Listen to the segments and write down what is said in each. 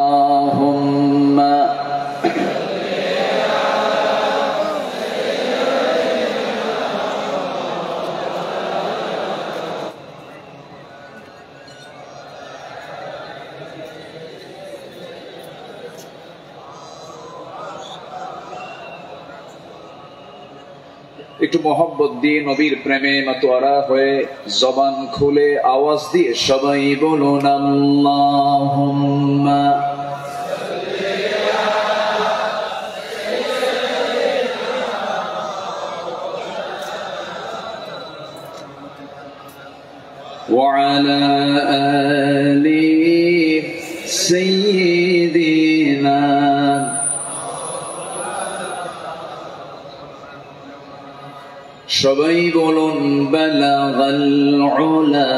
اللهم একটু মোহাম্মত দিয়ে নবীর প্রেমে মাতোয়ারা হয়ে জবান খুলে আওয়াজ দিয়ে সবাই বলুন আল্লাহুম্মা ওয়া আলা আলি সাইয়্যিদিনা সবাই বলুন বালাগাল উলা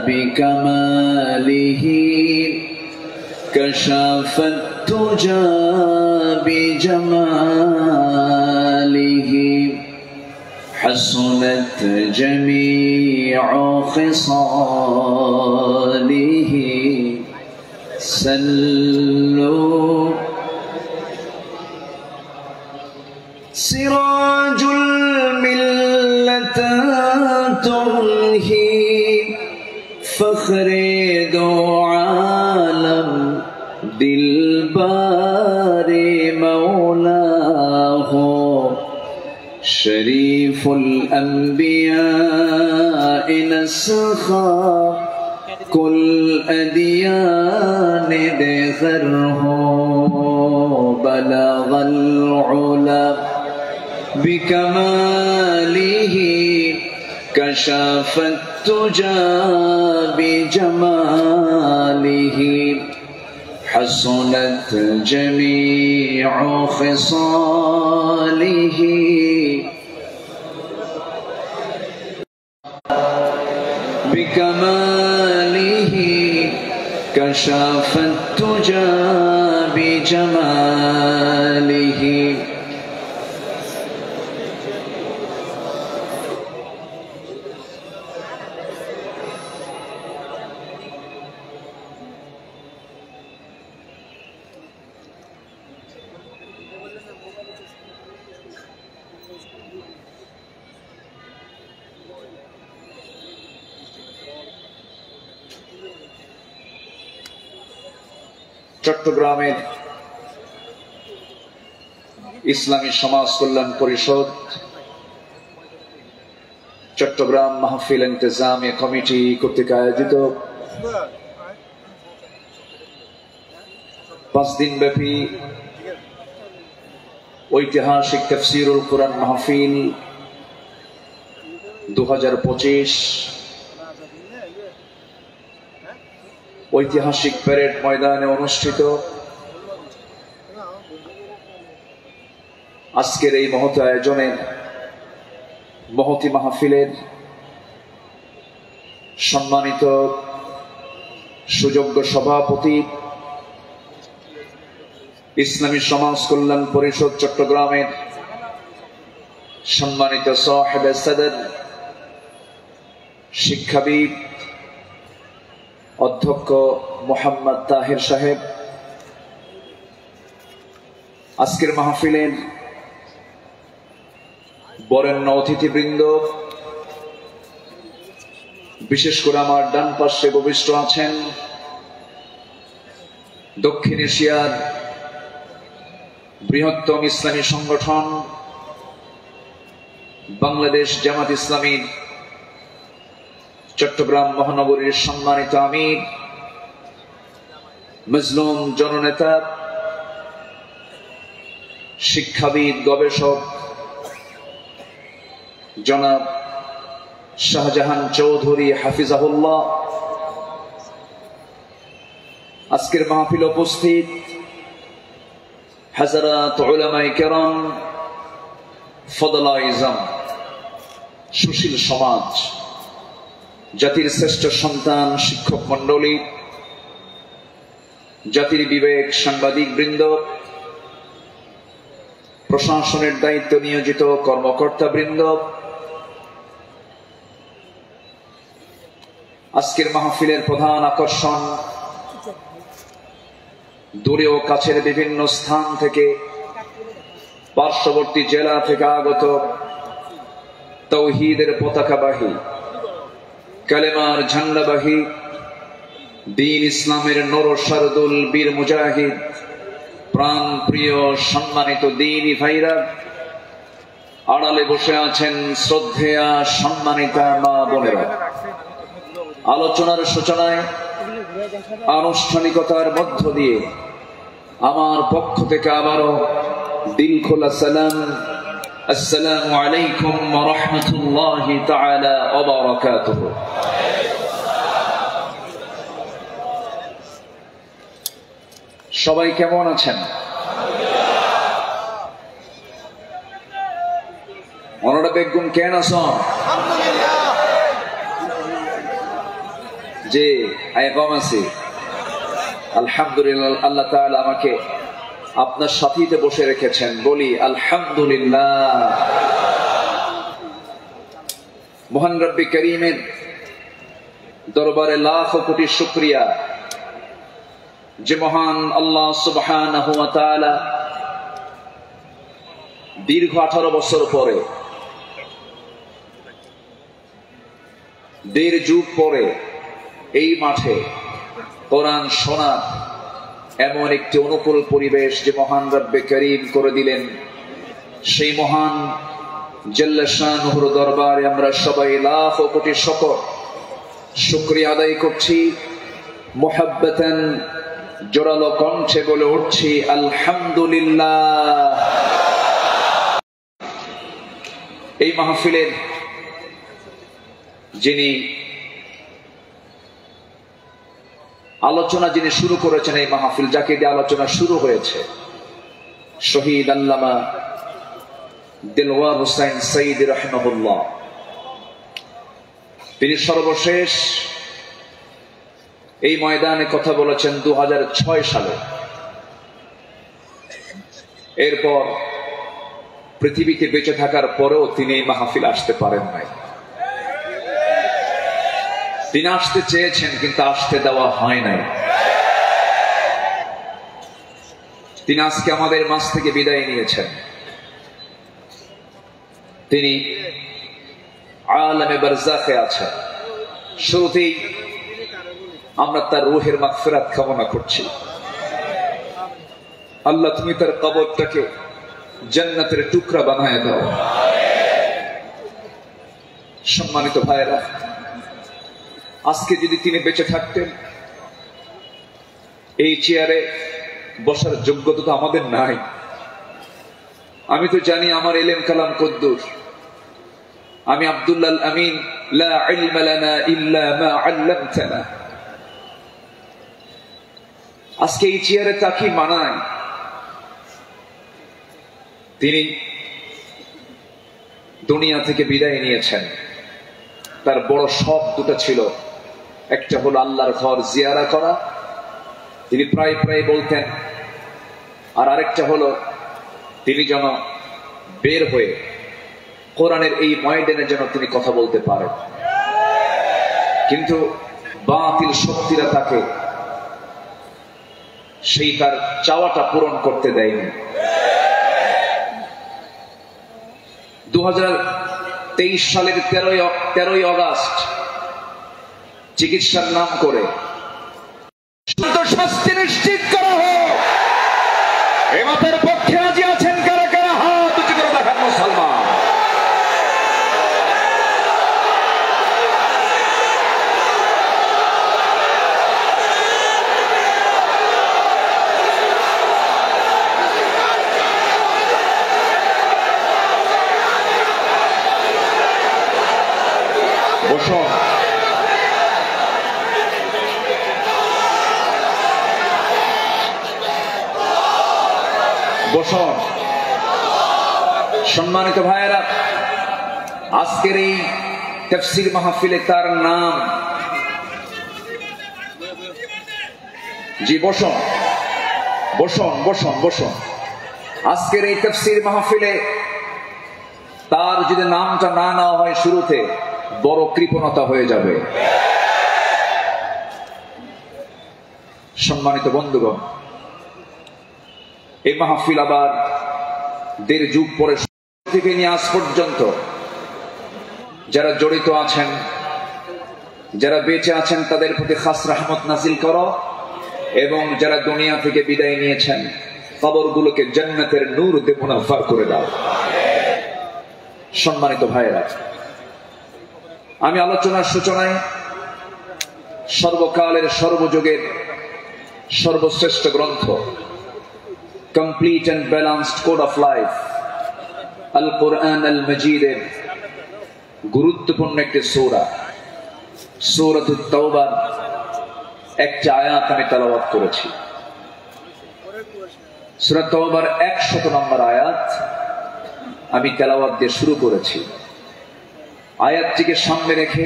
বিকামালিহি কাশাফাত তুজা বিজামালিহি হাসুনাত জামিউ খিসালিহি সাল্লু সিরাজুল تنهي فخر دو عالم دلبار مولاه شريف الأنبياء نسخا كل أديان دثره بلغ العلا بكماله كشف التجى بجماله حسنت جميع خصاله بكماله كشف التجى بجماله চট্টগ্রামের ইসলামী সমাজ কল্যাণ পরিষদ চট্টগ্রাম মাহফিল ইন্তেজামিয়া কমিটি কর্তৃক আয়োজিত 5 দিন ব্যাপী ঐতিহাসিক তাফসীরুল কুরআন মাহফিল 2025 ঐতিহাসিক প্যারেড ময়দানে অনুষ্ঠিত। আজকের এই মহৎ আয়োজনের মহতী মাহফিলের সম্মানিত সুযোগ্য সভাপতি ইসলামী সমাজ কল্যাণ পরিষদ চট্টগ্রামের সম্মানিত সাহেবে সদর শিক্ষাবিদ অধ্যক্ষ মোহাম্মদ তাহের সাহেব, আজকের মাহফিলের বরেণ্য অতিথিবৃন্দ, বিশেষ করে আমার ডান পাশে উপবিষ্ট আছেন দক্ষিণ এশিয়ার বৃহত্তম ইসলামী সংগঠন বাংলাদেশ জামাত ইসলামীর চট্টগ্রাম মহানগরীর সম্মানিত আমির, মজলুম জননেতা, শিক্ষাবিদ, গবেষক জনাব শাহজাহান চৌধুরী হাফিজাহুল্লাহ। আজকের মাহফিল উপস্থিত হাজারাত উলামায়ে কেরাম, ফদলায়ে ইজম, সুশীল সমাজ, জাতির শ্রেষ্ঠ সন্তান, শিক্ষক মন্ডলী, জাতির বিবেক, সাংবাদিক বৃন্দ, প্রশাসনের দায়িত্ব নিয়োজিত কর্মকর্তা বৃন্দ, আজকের মাহফিলের প্রধান আকর্ষণ দূরে ও কাছের বিভিন্ন স্থান থেকে, পার্শ্ববর্তী জেলা থেকে আগত তাওহীদের পতাকাবাহী, কালেমার ঝান্ডাবাহী, দ্বীন ইসলামের নর শারদুল বীর মুজাহিদ, প্রাণ প্রিয় সম্মানিত দ্বীনী ভাইরা, আড়ালে বসে আছেন শ্রদ্ধেয়া সম্মানিতা মা বোনেরা, আলোচনার সূচনায় আনুষ্ঠানিকতার মধ্য দিয়ে আমার পক্ষ থেকে আবারও দিল খোলা সালাম, আসসালামু আলাইকুম ওয়া রাহমাতুল্লাহি তাআলা ওয়া বারাকাতুহু। সবাই কেমন আছেন? ওনারা বেগুন কেন আছেন? যে আইকম আছে আলহামদুলিল্লাহ। আল্লাহ তাআলা আমাকে আপনার সাথীতে বসে রেখেছেন, বলি আলহামদুলিল্লাহ। মহান রব্বি করিমের দরবারে লাখ কোটি শুকরিয়া যে মহান আল্লাহ সুবহানাহু ওয়া তাআলা দীর্ঘ 18 বছর পরে, দেড় যুগ পরে এই মাঠে কোরআন শোনার এমন একটি অনুকূল পরিবেশ যে মহান রব্বে করিম করে দিলেন, সেই মহান জাল্লা শানুহুর দরবারে আমরা সবাই লাখ কোটি শুকরিয়া আদায় করছি। মুহাব্বাতান জোরালো কণ্ঠে বলে উঠছি আলহামদুলিল্লাহ। এই মাহফিলের যিনি শুরু করেছেন, এই মাহফিল যাকে দিয়ে আলোচনা শুরু হয়েছে, শহীদ আল্লামা দিলওয়ার হোসেন সঈদ রাহিমাহুল্লাহ, তিনি সর্বশেষ এই ময়দানে কথা বলেছেন 2006 সালে। এরপর পৃথিবীতে বেঁচে থাকার পরেও তিনি এই মাহফিল আসতে পারেন নাই। তিনি আসতে চেয়েছেন কিন্তু আসতে দেওয়া হয় নাই। তিনি আজকে আমাদের মাঝ থেকে বিদায় নিয়েছেন। তিনি আলামে বারজাখে আছেন। শুরুতেই আমরা তার রূহের মাগফিরাত কামনা করছি। আল্লাহ তুমি তার কবরটাকে জান্নাতের টুকরা বানায় দাও। সম্মানিত ভাইরা, আজকে যদি তিনি বেঁচে থাকতেন, এই চেয়ারে বসার যোগ্যতা তো আমাদের নাই। আমি তো জানি আমার ইলম কালাম কদ্দুর। আমি আব্দুল্লাহ আমিন, লা ইলমা লানা ইল্লা মা আল্লামতানা। আজকে এই চেয়ারে তাকে মানায়। তিনি দুনিয়া থেকে বিদায় নিয়েছেন। তার বড় শখ দুটো ছিল, একটা হলো আল্লাহর ঘর জিয়ারা করা, তিনি প্রায় প্রায় বলতেন, আর আরেকটা হলো তিনি যেন বের হয়ে কোরআনের এই ময়দানে যেন তিনি কথা বলতে পারেন। কিন্তু বাতিল শক্তিরা তাকে সেই তার চাওয়াটা পূরণ করতে দেয়নি। 2023 সালের 13ই আগস্ট চিকিৎসার নাম করে শাস্তি নিশ্চিত করা হোক। এ মতের পক্ষে রাজি আছেন কারা কারা? হাত উঁচু করে দেখান মুসলমান। বসুন। বসুন। সম্মানিত ভাইয়েরা, আজকের এই তাফসীর মাহফিলে তার নাম, জি বসুন বসুন বসুন বসুন। আজকের এই তাফসীর মাহফিলে তার যদি নামটা না নেওয়া হয় শুরুতে, বড় কৃপণতা হয়ে যাবে। সম্মানিত বন্ধুগণ, এই মাহফিল আবার 1.5 যুগ পরে থেকে নিয়ে আজ পর্যন্ত যারা জড়িত আছেন, যারা বেঁচে আছেন, তাদের প্রতি খাস রহমত নাজিল করো, এবং যারা দুনিয়া থেকে বিদায় নিয়েছেন কবরগুলোকে জান্নাতের নূর দিয়ে মুনাফফার করে দাও। সম্মানিত ভাইরা, আমি আলোচনার সূচনায় সর্বকালের সর্বযুগের সর্বশ্রেষ্ঠ গ্রন্থ, complete and balanced code of life, Al Quran আল মজিদের গুরুত্বপূর্ণ একটি সূরা, সূরাতুত তাওবার একটি আয়াত আমি তেলাওয়াত করেছি। সূরা তাওবার 100 নম্বর আয়াত আমি তেলাওয়াত দিয়ে শুরু করেছি। আয়াতটিকে সামনে রেখে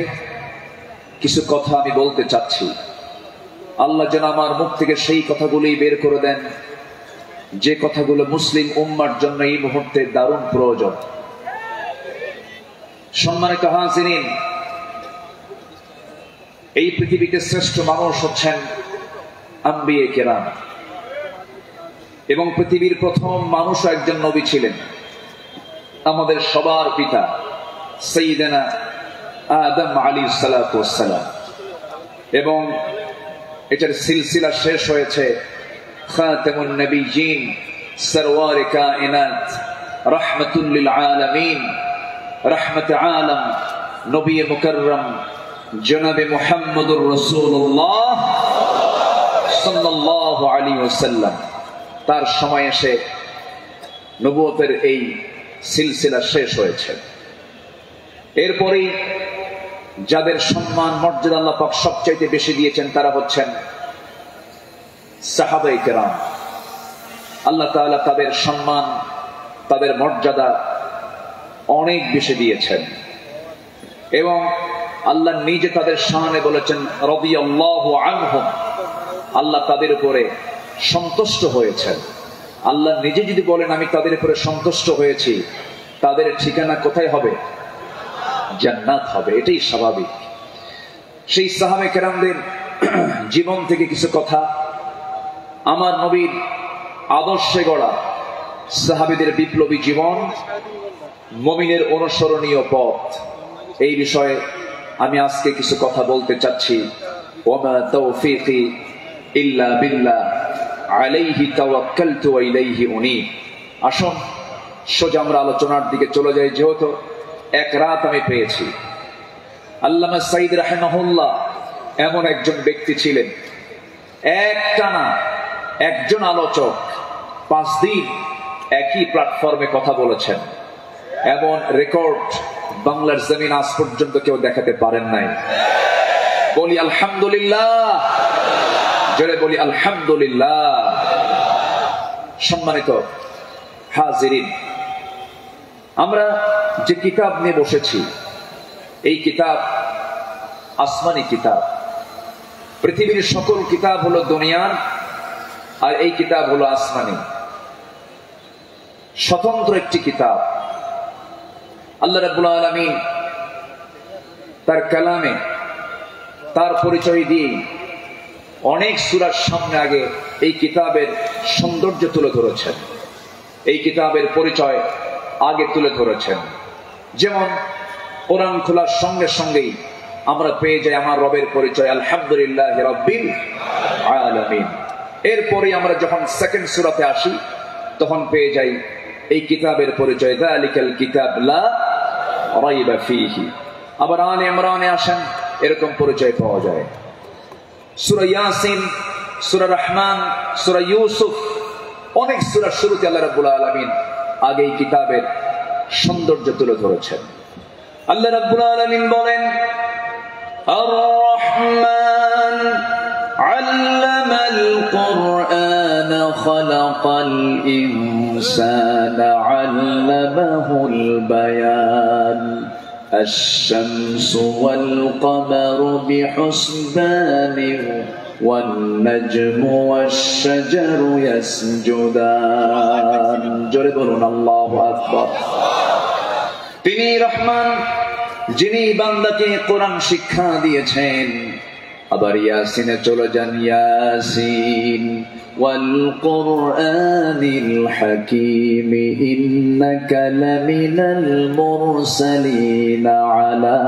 কিছু কথা আমি বলতে চাচ্ছি। আল্লাহ যেন আমার মুখ থেকে সেই কথাগুলোই বের করে দেন যে কথাগুলো মুসলিম উম্মার জন্য এই মুহূর্তে দারুণ প্রয়োজন। সম্মানিত হাজিরিন, এই পৃথিবীতে শ্রেষ্ঠ মানুষ হচ্ছেন আম্বিয়ে কেরাম, এবং পৃথিবীর প্রথম মানুষও একজন নবী ছিলেন, আমাদের সবার পিতা সাইয়্যিদানা আদম আলাইহিস সালাতু ওয়াস সালাম। এবং এটার সিলসিলা শেষ হয়েছে খাতামুন নবিয়্যিন, সরওয়ারে কায়নাত, রাহমাতুল লিল আলামিন, রাহমাতে আলম, নবী মুকাররম জনাবে মুহাম্মদুর রাসূলুল্লাহ সাল্লাল্লাহু আলাইহি ওয়াসাল্লাম। তার সময় এসে নবুয়তের এই সিলসিলা শেষ হয়েছে। এরপরেই যাদের সম্মান মর্যাদা আল্লাহ পাক সবচাইতে বেশি দিয়েছেন তারা হচ্ছেন সাহাবায়ে কেরাম। আল্লাহ তাআলা তাদের সম্মান, তাদের মর্যাদা অনেক বেশি দিয়েছেন, এবং আল্লাহ নিজে তাদের শানে বলেছেন রাদিয়াল্লাহু আনহুম, আল্লাহ তাদের উপরে সন্তুষ্ট হয়েছেন। আল্লাহ নিজে যদি বলেন আমি তাদের উপরে সন্তুষ্ট হয়েছি, তাদের ঠিকানা কোথায় হবে? জান্নাত হবে, এটাই স্বাভাবিক। সেই সাহাবায়ে কেরামদের জীবন থেকে কিছু কথা, আমার নবীর আদর্শে গড়া সাহাবীদের বিপ্লবী জীবন, মুমিনের অনুসরণীয় পথ, এই বিষয়ে আমি আজকে কিছু কথা বলতে চাচ্ছি। ওয়ামা তাওফীকি ইল্লা বিল্লাহ আলাইহি তাওয়াক্কালতু ওয়া ইলাইহি উনীব। আসুন সোজা আমরা আলোচনার দিকে চলে যাই, যেহেতু এক রাত আমি পেয়েছি। আল্লামা সাঈদ রাহিমাহুল্লাহ এমন একজন ব্যক্তি ছিলেন, একটানা একজন আলোচক 5 দিন একই প্ল্যাটফর্মে কথা বলেছেন। এমন রেকর্ড বাংলার জমিন আজ পর্যন্ত কেউ দেখাতে পারেন নাই। বলি আলহামদুলিল্লাহ, জোরে বলি আলহামদুলিল্লাহ। সম্মানিত হাজিরিন, আমরা যে কিতাব নিয়ে বসেছি, এই কিতাব আসমানি কিতাব। পৃথিবীর সকল কিতাব হলো দুনিয়ার, আর এই কিতাব হলো আসমানি, স্বতন্ত্র একটি কিতাব। আল্লাহ রাব্বুল আলামিন তার কালামে তার পরিচয় দিয়ে অনেক সূরার সামনে আগে এই কিতাবের সৌন্দর্য তুলে ধরেছেন, এই কিতাবের পরিচয় আগে তুলে ধরেছেন। যেমন কোরআন খোলার সঙ্গে সঙ্গেই আমরা পেয়ে যাই আমার রবের পরিচয়, আলহামদুলিল্লাহি রাব্বিল আলামিন। এরপরে আমরা যখন সেকেন্ড সূরাতে আসি তখন পেয়ে যাই এই কিতাবের পরিচয়, যালিকাল কিতাব লা রাইবা ফীহি। আবার আলে ইমরানে আসেন, এরকম পরিচয় পাওয়া যায়। সূরা ইয়াসিন, সূরা রহমান, সূরা ইউসুফ, অনেক সূরার শুরুতে আল্লাহ রাব্বুল আলামিন আগে এই কিতাবের সৌন্দর্য তুলে ধরেছেন। আল্লাহ রাব্বুল আলামিন বলেন, আর রহমান আল্লামাল কুরআন খালাকাল ইনসানা আল্লামাহুল বায়ান الشمس والقمر بحسبان والنجم والشجر يسجدان জোরে বলুন আল্লাহু আকবার। তিনি রহমান, যিনি বান্দাকে কোরআন শিক্ষা দিয়েছেন, আবার ইয়াসিনে চলে যান, ইয়াসিন ওয়াল কুরআনিল হাকীম ইন্নাকা লামিনাল মুরসালিন আলা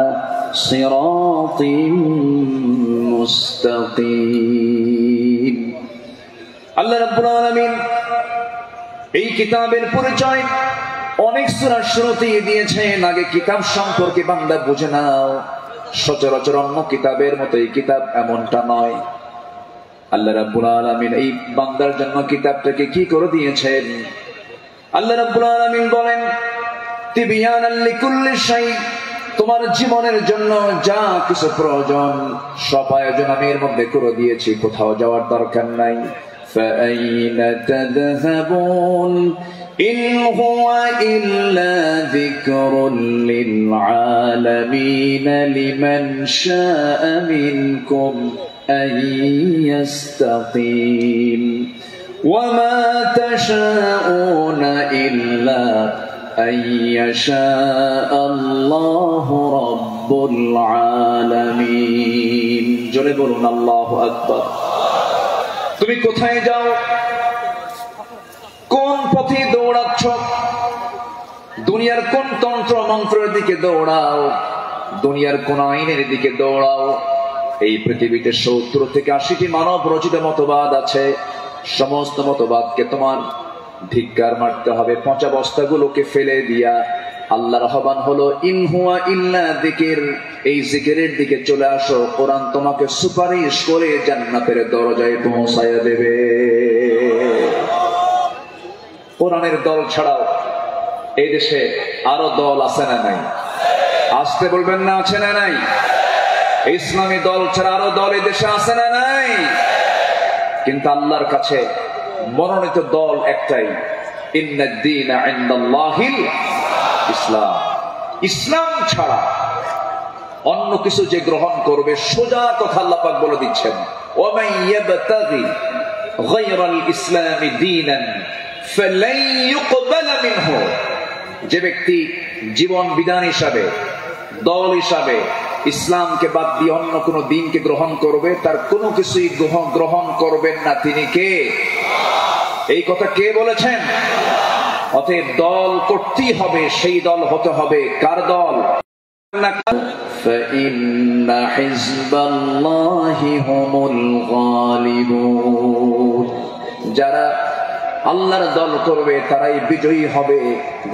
সিরাতিম মুস্তাকিম। আল্লাহ রাব্বুল আলামিন এই কিতাবের পরিচয় অনেক সূরার শুরুতেই দিয়েছেন। আগে কিতাব সম্পর্কে বান্দা বুঝে নাও, সচরাচর অন্য কিতাবের মতো এই কিতাব এমনটা নয়। আল্লাহ রাব্বুল আলামিন এই বান্দার জন্য কিতাবটাকে কি করে দিয়েছেন? আল্লাহ রাব্বুল আলামিন বলেন, তিবিয়ানাল লিকুল্লি শাই, তোমার জীবনের জন্য যা কিছু প্রয়োজন সব আয়োজন আমি এর মধ্যে করে দিয়েছি, কোথাও যাওয়ার দরকার নাই। ফাআইনা তাযহাবুন ইন হুয়া ইল্লা যিকরুল লিল আলামিন লিমান শাআ মিনকুম আন ইয়াস্তাকিম ওয়া মা তাশাউনা ইল্লা আন ইয়াশা আল্লাহু রাব্বুল আলামিন। জোরে বলুন আল্লাহু আকবার। তুমি কোথায় যাও, কোন পথে দৌড়াচ্ছ, দুনিয়ার কোন তন্ত্র মন্ত্রের দিকে দৌড়াও, দুনিয়ার কোন আইনের দিকে দৌড়াও, এই পৃথিবীতে ৭০ থেকে ৮০টি মানব রচিত মতবাদ আছে। সমস্ত মতবাদকে তোমার ধিক্কার মারতে হবে, পচা বস্তাগুলোকে ফেলে দিয়া আল্লাহর আহ্বান হলো ইন হুয়া ইল্লা যিকির, এই জিকিরের দিকে চলে আসো। কোরআন তোমাকে সুপারিশ করে জান্নাতের দরজায় পৌঁছায়া দেবে। কোরআনের দল ছাড়াও এই দেশে আরো দল আছে না নাই? আসতে বলবেন না, আছে না নাই? ইসলামী দল ছাড়া আরো দল এই দেশে আছে না নাই? কিন্তু আল্লাহর কাছে মনোনীত দল একটাই, ইন্নাদ দীনা ইনদাল্লাহিল ইসলাম। ইসলাম ছাড়া অন্য কিছু যে গ্রহণ করবে, সোজা কথা আল্লাহ পাক বলে দিচ্ছেন, ওয়া ইয়াবতাগি গায়রাল ইসলামি দীনান ফালান ইউকবালা মিনহু, যে ব্যক্তি জীবন বিধান হিসাবে, দল হিসাবে ইসলামকে বাদ দিয়ে অন্য কোন দিনকে গ্রহণ করবে, তার কোনো কিছুই গ্রহণ করবেন না। তিনি কে? এই কথা কে বলেছেন? অতএব দল করতেই হবে, সেই দল হতে হবে কার দল? ফাইন্না হিজবাল্লাহি হুমুল গালিবুন, যারা আল্লাহর দল করবে তারাই বিজয়ী হবে।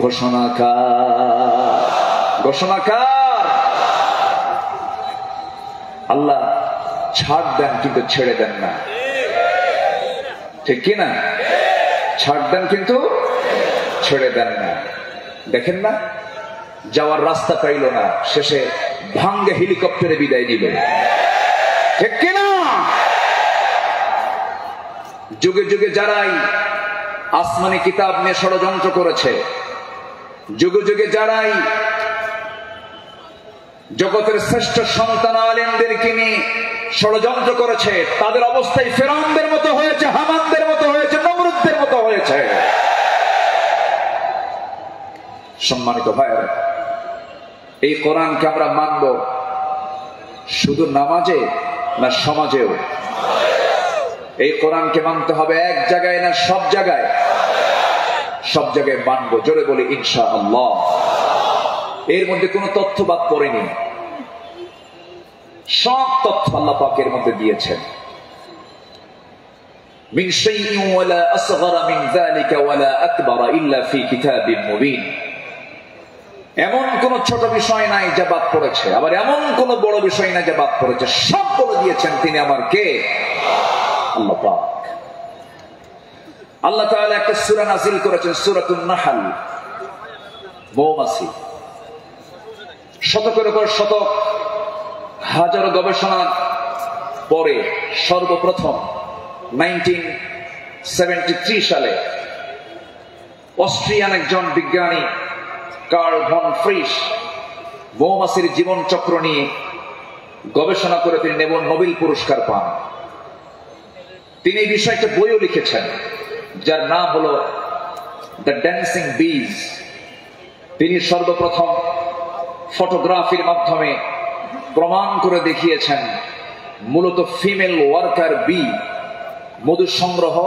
ঘোষণাকার, ঘোষণাকার আল্লাহ। ছাড় দেন কিন্তু ছেড়ে দেন না, ঠিক কিনা? ছাড় দেন কিন্তু ছেড়ে দেন না। দেখেন না, যাওয়ার রাস্তা পাইল না, শেষে ভাঙ্গে হেলিকপ্টারে বিদায় নিল, ঠিক কিনা? যুগে যুগে যারাই আসমানি কিতাব নিয়ে ষড়যন্ত্র করেছে, যুগে যুগে যারাই জগতের শ্রেষ্ঠ সন্তান আলেমদেরকে নিয়ে ষড়যন্ত্র করেছে, তাদের অবস্থায় ফেরাউনদের মতো হয়েছে, হামানদের মতো হয়েছে, নমরুদদের মতো হয়েছে। সম্মানিত ভাইরা, এই কোরআনকে আমরা মানব শুধু নামাজে না সমাজেও? এই কোরআনকে মানতে হবে এক জায়গায় না সব জায়গায়? সব জায়গায় মানব। জোরে বলি ইনশাআল্লাহ। এর মধ্যে কোনো তথ্য বাদ পড়েনি, সব তথ্য আল্লাহ পাকের মধ্যে দিয়েছেন। মিন শাইইন ওয়ালা আসগরা মিন যালিকা ওয়ালা আকবারা ইল্লা ফি কিতাবিন মুবিন। এমন কোন ছোট বিষয় নাই যা বাদ পড়েছে, আবার এমন কোন বড় বিষয় নাই যা বাদ পড়েছে। সব বলে দিয়েছেন তিনি আমার কে? আল্লাহ পাক। আল্লাহ তাআলা একটা সূরা নাযিল করেছেন, সূরাতুন নাহল, মৌমাছি। শতকের উপর শতক, হাজারো গবেষণার পরে সর্বপ্রথম 1973 সালে অস্ট্রিয়ান একজন বিজ্ঞানী কার্ল ভন ফ্রিশ মৌমাছির জীবন চক্র নিয়ে গবেষণা করে তিনি নোবেল পুরস্কার পান। তিনি এই বিষয়ে একটা বইও লিখেছেন যার নাম হলো দ্য ড্যান্সিং বিজ। তিনি সর্বপ্রথম ফটোগ্রাফির মাধ্যমে প্রমাণ করে দেখিয়েছেন মূলত ফিমেল ওয়ার্কার বি, মধু সংগ্রহ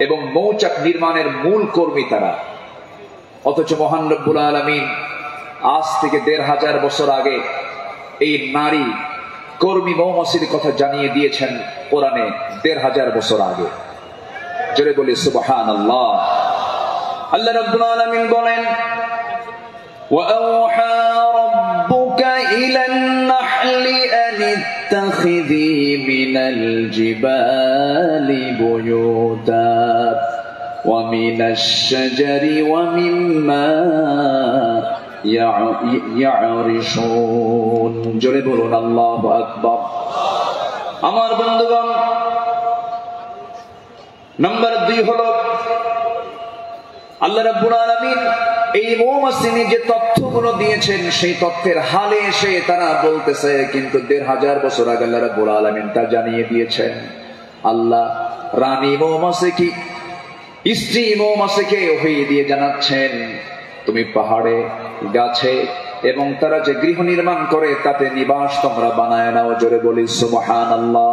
এবং মৌচাক নির্মাণের মূল কর্মী তারা। অথচ মহান রব্বুল আলামিন আজ থেকে ১৫০০ বছর আগে এই নারী কর্মী মৌমাছির কথা জানিয়ে দিয়েছেন কোরআনে ১৫০০ বছর আগে। জোরে বলি সুবহানাল্লাহ। আল্লাহ রাব্বুল আলামিন বলেন, وَأَوْحَى رَبُّكَ إِلَى النَّحْلِ أَنِ اتَّخِذِي مِنَ الْجِبَالِ بُيُوتًا وَمِنَ الشَّجَرِ وَمِمَّا يَعْرِشُونَ। জোরে বলুন আল্লাহু আকবার। আমার বন্ধুগণ, নাম্বার ২ হলো আল্লাহ রাব্বুল আলামিন এই মৌমাছি যে তথ্যগুলো দিয়েছেন সেই তথ্যের হালে এসে তারা বলতেছে, কিন্তু ১৫০০ বছর আগে আল্লাহ রাব্বুল আলামিন তা জানিয়ে দিয়েছেন। আল্লাহ রানী মৌমাছিকে, স্ত্রী মৌমাছিকে ওহী দিয়ে জানাচ্ছেন, তুমি পাহাড়ে, গাছে এবং তারা যে গৃহ নির্মাণ করে তাতে নিবাস তোমরা বানায় নাও। জোরে বলি সুবহানাল্লাহ।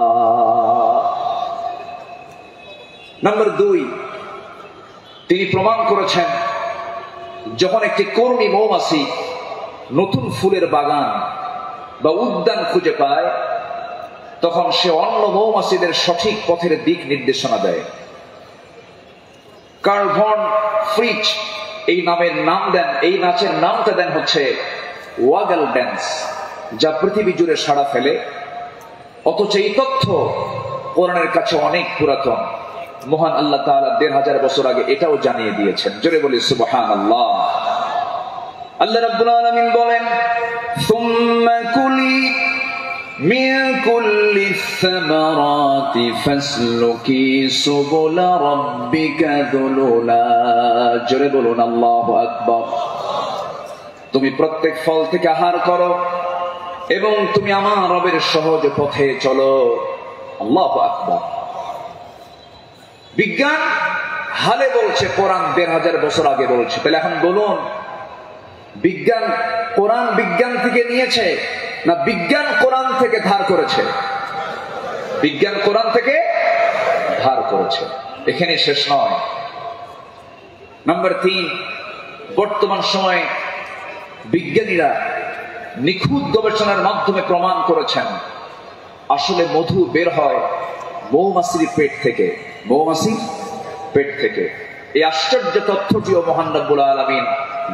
নাম্বার ২, তিনি প্রমাণ করেছেন যখন একটি কর্মী মৌমাছি নতুন ফুলের বাগান বা উদ্যান খুঁজে পায়, তখন সে অন্য মৌমাছিদের সঠিক পথের দিক নির্দেশনা দেয়। কার্ল ভন ফ্রিচ এই নাচের নামটা দেন হচ্ছে ওয়াগল ড্যান্স, যা পৃথিবী জুড়ে সাড়া ফেলে। অথচ এই তথ্য কোরআনের কাছে অনেক পুরাতন। মহান আল্লাহ তাআলা ১৫০০ বছর আগে এটাও জানিয়ে দিয়েছেন। জোরে বলি সুবহানাল্লাহ। আল্লাহ রাব্বুল আলামিন বলেন, সুম্মা কুলি মিন কুল্লি সামারাতি ফাসলুকি সুবুলা রাব্বিকা যুলুলা। জোরে বলুন আল্লাহু আকবার। তুমি প্রত্যেক ফল থেকে আহার করো এবং তুমি আমার রবের সহজ পথে চলো। আল্লাহু আকবার। বিজ্ঞান হালে বলছে, কোরআন ১৫০০ বছর আগে বলছে। তাহলে এখন বলুন, বিজ্ঞান কোরআন বিজ্ঞান থেকে নিয়েছে না বিজ্ঞান কোরআন থেকে ধার করেছে? বিজ্ঞান কোরআন থেকে ধার করেছে। এখানে শেষ নয়। নাম্বার ৩, বর্তমান সময়ে বিজ্ঞানীরা নিখুঁত গবেষণার মাধ্যমে প্রমাণ করেছেন আসলে মধু বের হয় মৌমাছির পেট থেকে। মৌমাছি পেট থেকে। এই আশ্চর্য তথ্যটিও মহান রব্বুল আলামিন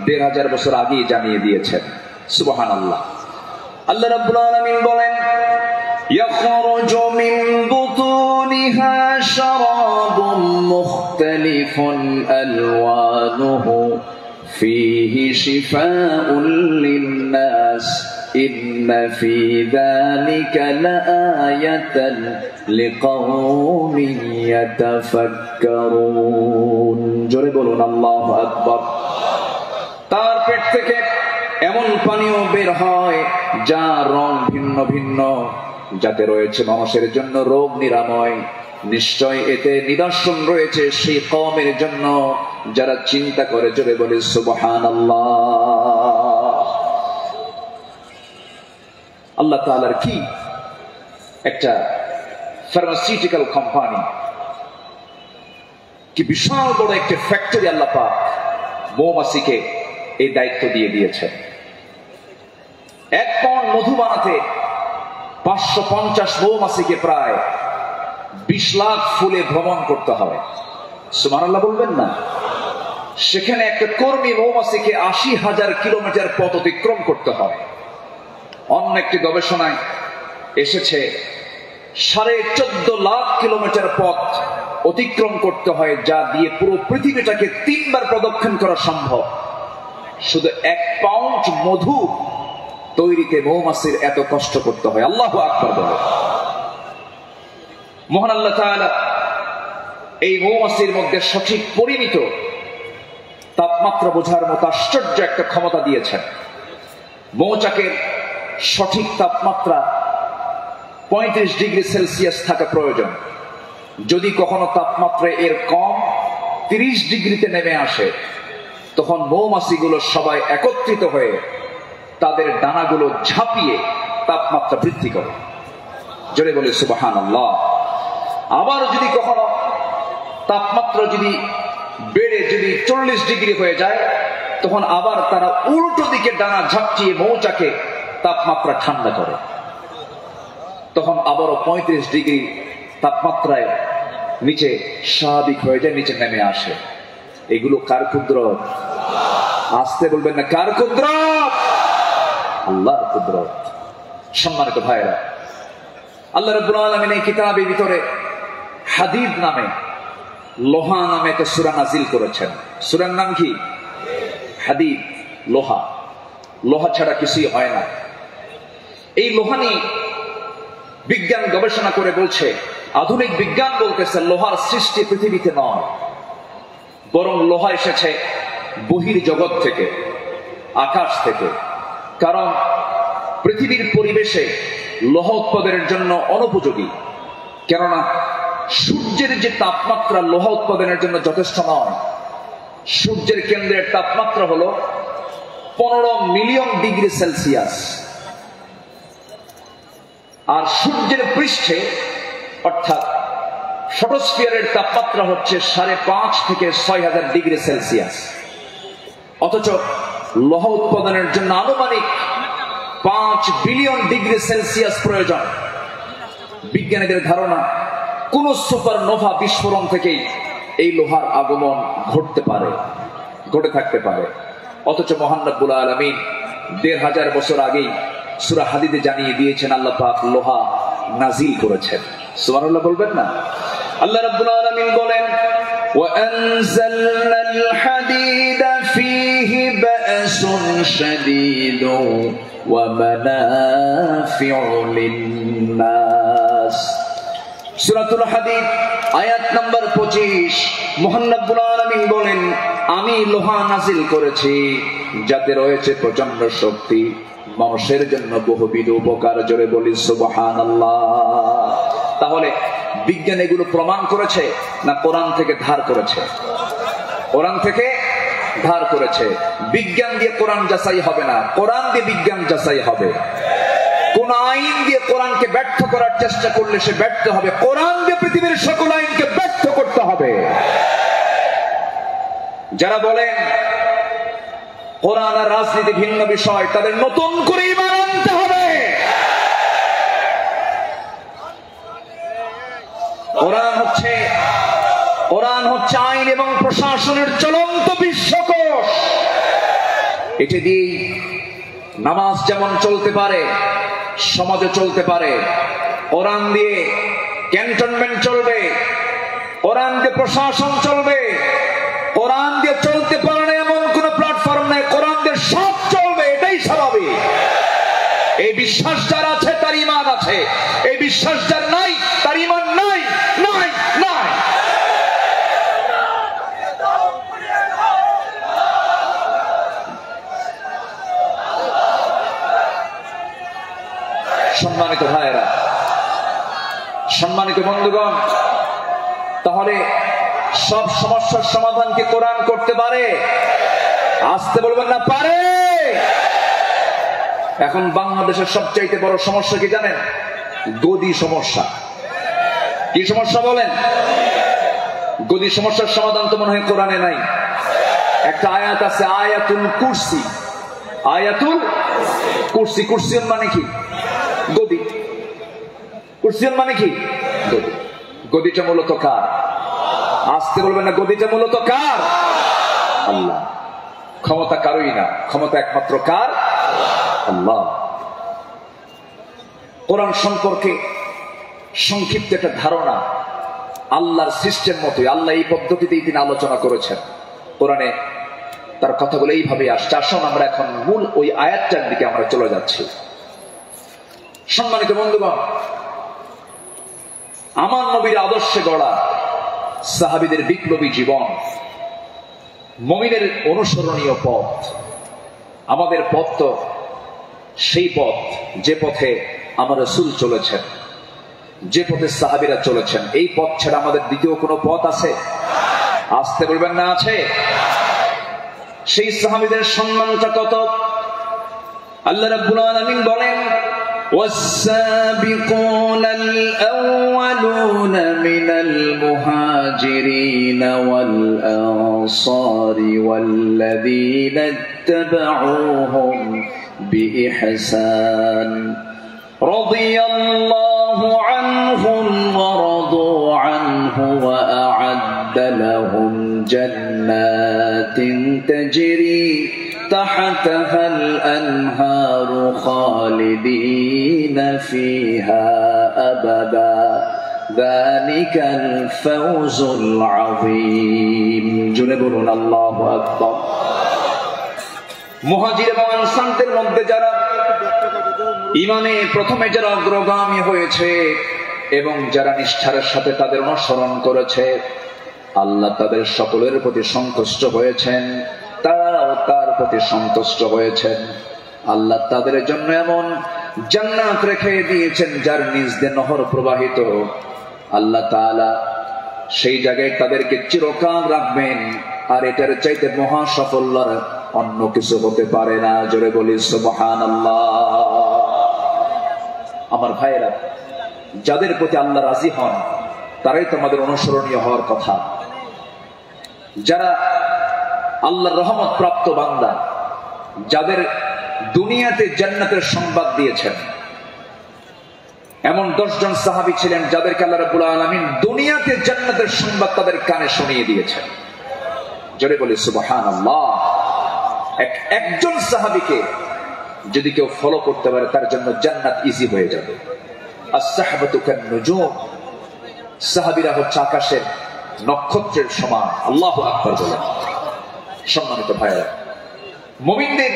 ১৫০০ বছর আগেই জানিয়ে দিয়েছেন। সুবহানাল্লাহ। আল্লাহ রাব্বুল আলামিন বলেন, ইয়াখরুজু মিন বুতুনিহা শারাবুন মুখতালিফুন আলওয়ানুহু ফীহি শিফাউন লিন-নাস ইন্না ফী যালিকা লাআয়াতান লিকাওমিন ইয়াতাফাক্কারুন। জোরে বলুন আল্লাহু আকবার। তার পেট থেকে এমন পানীয় বের হয় যার রং ভিন্ন ভিন্ন, যাতে রয়েছে মানুষের জন্য রোগ নিরাময়। নিশ্চয় এতে নিদর্শন রয়েছে সেই কওমের জন্য যারা চিন্তা করে। জোরে বলে সুবহানাল্লাহ। আল্লাহ তাআলার কি একটা ফার্মাসিউটিক্যাল কোম্পানি, কি বিশাল বড় একটা ফ্যাক্টরি আল্লাহ পাক মৌমাছিকে এই দায়িত্ব দিয়ে দিয়েছে। ১ পাউন্ড মধু বানাতে ৫৫০ মৌমাছিকে প্রায় ২০ লাখ ফুলে ভ্রমণ করতে হবে। সুবহানাল্লাহ বলবেন না? সেখানে একটা কর্মী মৌমাছিকে ৮০,০০০ কিলোমিটার পথ অতিক্রম করতে হয়। অন্য একটি গবেষণায় এসেছে ১৪.৫ লাখ কিলোমিটার পথ অতিক্রম করতে হয়, যা দিয়ে পুরো পৃথিবীটাকে ৩ বার প্রদক্ষিণ করা সম্ভব। শুধু ১ পাউন্ড মধু তৈরিতে মৌমাছির এত কষ্ট করতে হয়। আল্লাহু আকবার বলে। মহান আল্লাহ তাআলা এই মৌমাছির মধ্যে সঠিক পরিমিত তাপমাত্রা বোঝার মতো আশ্চর্য একটা ক্ষমতা দিয়েছেন। মৌচাকের সঠিক তাপমাত্রা ৩৫ ডিগ্রি সেলসিয়াস থাকা প্রয়োজন। যদি কখনো তাপমাত্রা এর কম ৩০ ডিগ্রিতে নেমে আসে, তখন মৌমাছিগুলো সবাই একত্রিত হয়ে তাদের ডানাগুলো ঝাঁপিয়ে তাপমাত্রা বৃদ্ধি করে। জোরে বলে সুবহানাল্লাহ। আবার যদি কখনো তাপমাত্রা যদি বেড়ে যদি 40 ডিগ্রি হয়ে যায়, তখন আবার তারা উল্টো দিকে ডানা ঝাপটিয়ে মৌচাকে তাপমাত্রা ঠান্ডা করে, তখন আবারও 35 ডিগ্রি তাপমাত্রায় নিচে স্বাভাবিক হয়ে যায়, নিচে নেমে আসে। এগুলো কার কুদরত? আসতে বলবেন না, কার কুদরত? আল্লাহর কুদরত। সম্মানিত ভাইরা, আল্লাহ রাব্বুল আলামিন এই কিতাবের ভিতরে হাদিদ নামে, লোহা নামে একটা সূরা নাজিল করেছেন। সূরার নাম কি? হাদিদ, লোহা। লোহা ছাড়া কিছুই হয় না। এই লোহা নিয়ে বিজ্ঞান গবেষণা করে বলছে, আধুনিক বিজ্ঞান বলতেছে লোহার সৃষ্টি পৃথিবীতে নয়, বরং লোহা এসেছে বহির জগৎ থেকে, আকাশ থেকে। কারণ পৃথিবীর পরিবেশে লোহা উৎপাদনের জন্য অনুপযোগী, কেননা সূর্যের যে তাপমাত্রা লোহা উৎপাদনের জন্য যথেষ্ট নয়। সূর্যের কেন্দ্রের তাপমাত্রা হলো 15 মিলিয়ন ডিগ্রি সেলসিয়াস, আর সূর্যের পৃষ্ঠে অর্থাৎ ফটোস্ফিয়ারের তাপমাত্রা হচ্ছে 5.5 থেকে 6,000 ডিগ্রি সেলসিয়াস। অথচ লোহা উৎপাদনের জন্য আনুমানিক 5 বিলিয়ন ডিগ্রি সেলসিয়াস প্রয়োজন। বিজ্ঞানীদের ধারণা কোন সুপারনোভা বিস্ফোরণ থেকেই এই লোহার আগমন ঘটে থাকতে পারে। অথচ মহান রব্বুল আলামিন 1500 বছর আগেই সূরা হাদিদে জানিয়ে দিয়েছেন আল্লাহ পাক লোহা নাজিল করেছেন। সুবহানাল্লাহ বলবেন না? আল্লাহ রাব্বুল আলামিন বলেন, ওয়া আনজালনাল হাদিদা ফীহি বা'সুন শাদীদুন ওয়া মানাফি'ু লিন-নাস। সূরাতুল হাদিদ আয়াত নাম্বার 25। মহান রব্বুল আলামিন বলেন, আমি লোহা নাজিল করেছি যাতে রয়েছে প্রচন্ড শক্তি, মানুষের জন্য বহুবিধ উপকার। জোরে বলি সুবহানাল্লাহ। তাহলে বিজ্ঞান এগুলো প্রমাণ করেছে না কোরআন থেকে ধার করেছে? কোরআন থেকে ধার করেছে। বিজ্ঞান দিয়ে কোরআন যাচাই হবে না, কোরআন দিয়ে বিজ্ঞান যাচাই হবে। কোন আইন দিয়ে কোরআনকে ব্যর্থ করার চেষ্টা করলে সে ব্যর্থ হবে। কোরআন দিয়ে পৃথিবীর সকল আইনকে ব্যর্থ করতে হবে। যারা বলেন কোরআন আর রাজনীতি ভিন্ন বিষয়, তাদের নতুন করে ঈমান আনতে হবে। কোরআন হচ্ছে আইন এবং প্রশাসনের চলন্ত বিশ্বকোষ। এটা দিয়ে নামাজ যেমন চলতে পারে, সমাজে চলতে পারে। কোরআন দিয়ে ক্যান্টনমেন্ট চলবে, কোরআন দিয়ে প্রশাসন চলবে। কোরআন দিয়ে চলতে পারে না এমন কোন প্ল্যাটফর্ম নেই, কোরআন দিয়ে সব চলবে, এটাই স্বাভাবিক। এই বিশ্বাস যার আছে তার ঈমান আছে, এই বিশ্বাস যার নাই তার ঈমান নাই, নাই, নাই। সম্মানিত ভাইয়েরা, সম্মানিত বন্ধুগণ, তাহলে সব সমস্যার সমাধান কি কোরআন করতে পারে? আসতে বলবেন না, পারে। এখন বাংলাদেশের সবচাইতে বড় সমস্যা কি জানেন? গদি সমস্যা। কি সমস্যা বলেন? গদি সমস্যার সমাধান তো মনে হয় কোরআনে নাই। একটা আয়াত আছে, আয়াতুল কুরসি। আয়াতুল কুরসি। কুরসিয়ন মানে কি? গদি। কুরসিয়ন মানে কি? গদি। গদিটা মূলত কার? আসতে বলবেন না, গদিটা মূলত কার? আল্লাহ। ক্ষমতা কারোই না, ক্ষমতা একমাত্র কার? আল্লাহ। কোরআন সম্পর্কে সংক্ষিপ্ত একটা ধারণা আল্লাহর সিস্টেম মতোই, আল্লাহ এই পদ্ধতিতেই তিনি আলোচনা করেছেন। কোরআনে তার কথাগুলো এইভাবে আসছে। আসুন আমরা এখন মূল ওই আয়াতটার দিকে আমরা চলে যাচ্ছি। সম্মানিত বন্ধুগণ, আমার নবীর আদর্শে গড়া সাহাবীদের বিপ্লবী জীবন, মুমিনের অনুসরণীয় পথ। আমাদের পথ তো সেই পথ যে পথে আমার রাসূল চলেছেন, যে পথে সাহাবীরা চলেছেন। এই পথ ছাড়া আমাদের দ্বিতীয় কোনো পথ আছে? আসতে বলবেন না, আছে। সেই সাহাবীদের সম্মানটা কত! আল্লাহ রাব্বুল আলামিন বলেন, والسابقون الأولون من المهاجرين والأنصار والذين اتبعوهم بإحسان رضي الله عنهم ورضوا عنه وأعد لهم جنات تجري تحتها الأنهار خالدين فيها أبدا ذلك الفوز العظيم جنبنا الله أكبر মুহাজির এবং আনসারদের মধ্যে যারা ঈমানে প্রথমে যারা অগ্রগামী হয়েছে এবং যারা নিষ্ঠার সাথে তাদের অনুসরণ করেছে আল্লাহ তাদের সকলের প্রতি সন্তুষ্ট হয়েছেন তারাও তার প্রতি সন্তুষ্ট হয়েছেন আল্লাহ তাদের জন্য এমন জান্নাত রেখে দিয়েছেন যার নিচ দিয়ে নহর প্রবাহিত আল্লাহ তাআলা সেই জায়গায় তাদেরকে চিরকাল রাখবেন আর এটার চাইতে মহা সাফল্যের অন্য কিছু হতে পারে না জোরে বলি সুবহানাল্লাহ আমার ভাইরা যাদের প্রতি আল্লাহ রাজি হন তারাই তোমাদের অনুসরণীয় হওয়ার কথা যারা আল্লাহর রহমত প্রাপ্ত বান্দা যাদের দুনিয়াতে জান্নাতের সংবাদ দিয়েছেন এমন 10 জন সাহাবী ছিলেন যাদেরকে আল্লাহ রাব্বুল আলামিন দুনিয়াতে জান্নাতের সংবাদ তাদের কানে শুনিয়ে দিয়েছেন জোরে বলি সুবহানাল্লাহ একজন সাহাবীকে যদি কেউ ফলো করতে পারে তার জন্য জান্নাত ইজি হয়ে যাবে as-sahabatu kan-nujum সাহাবীরা হচ্ছে আকাশের নক্ষত্রের সমান আল্লাহু আকবার বলেন সম্মানিত ভাইরা মুমিনদের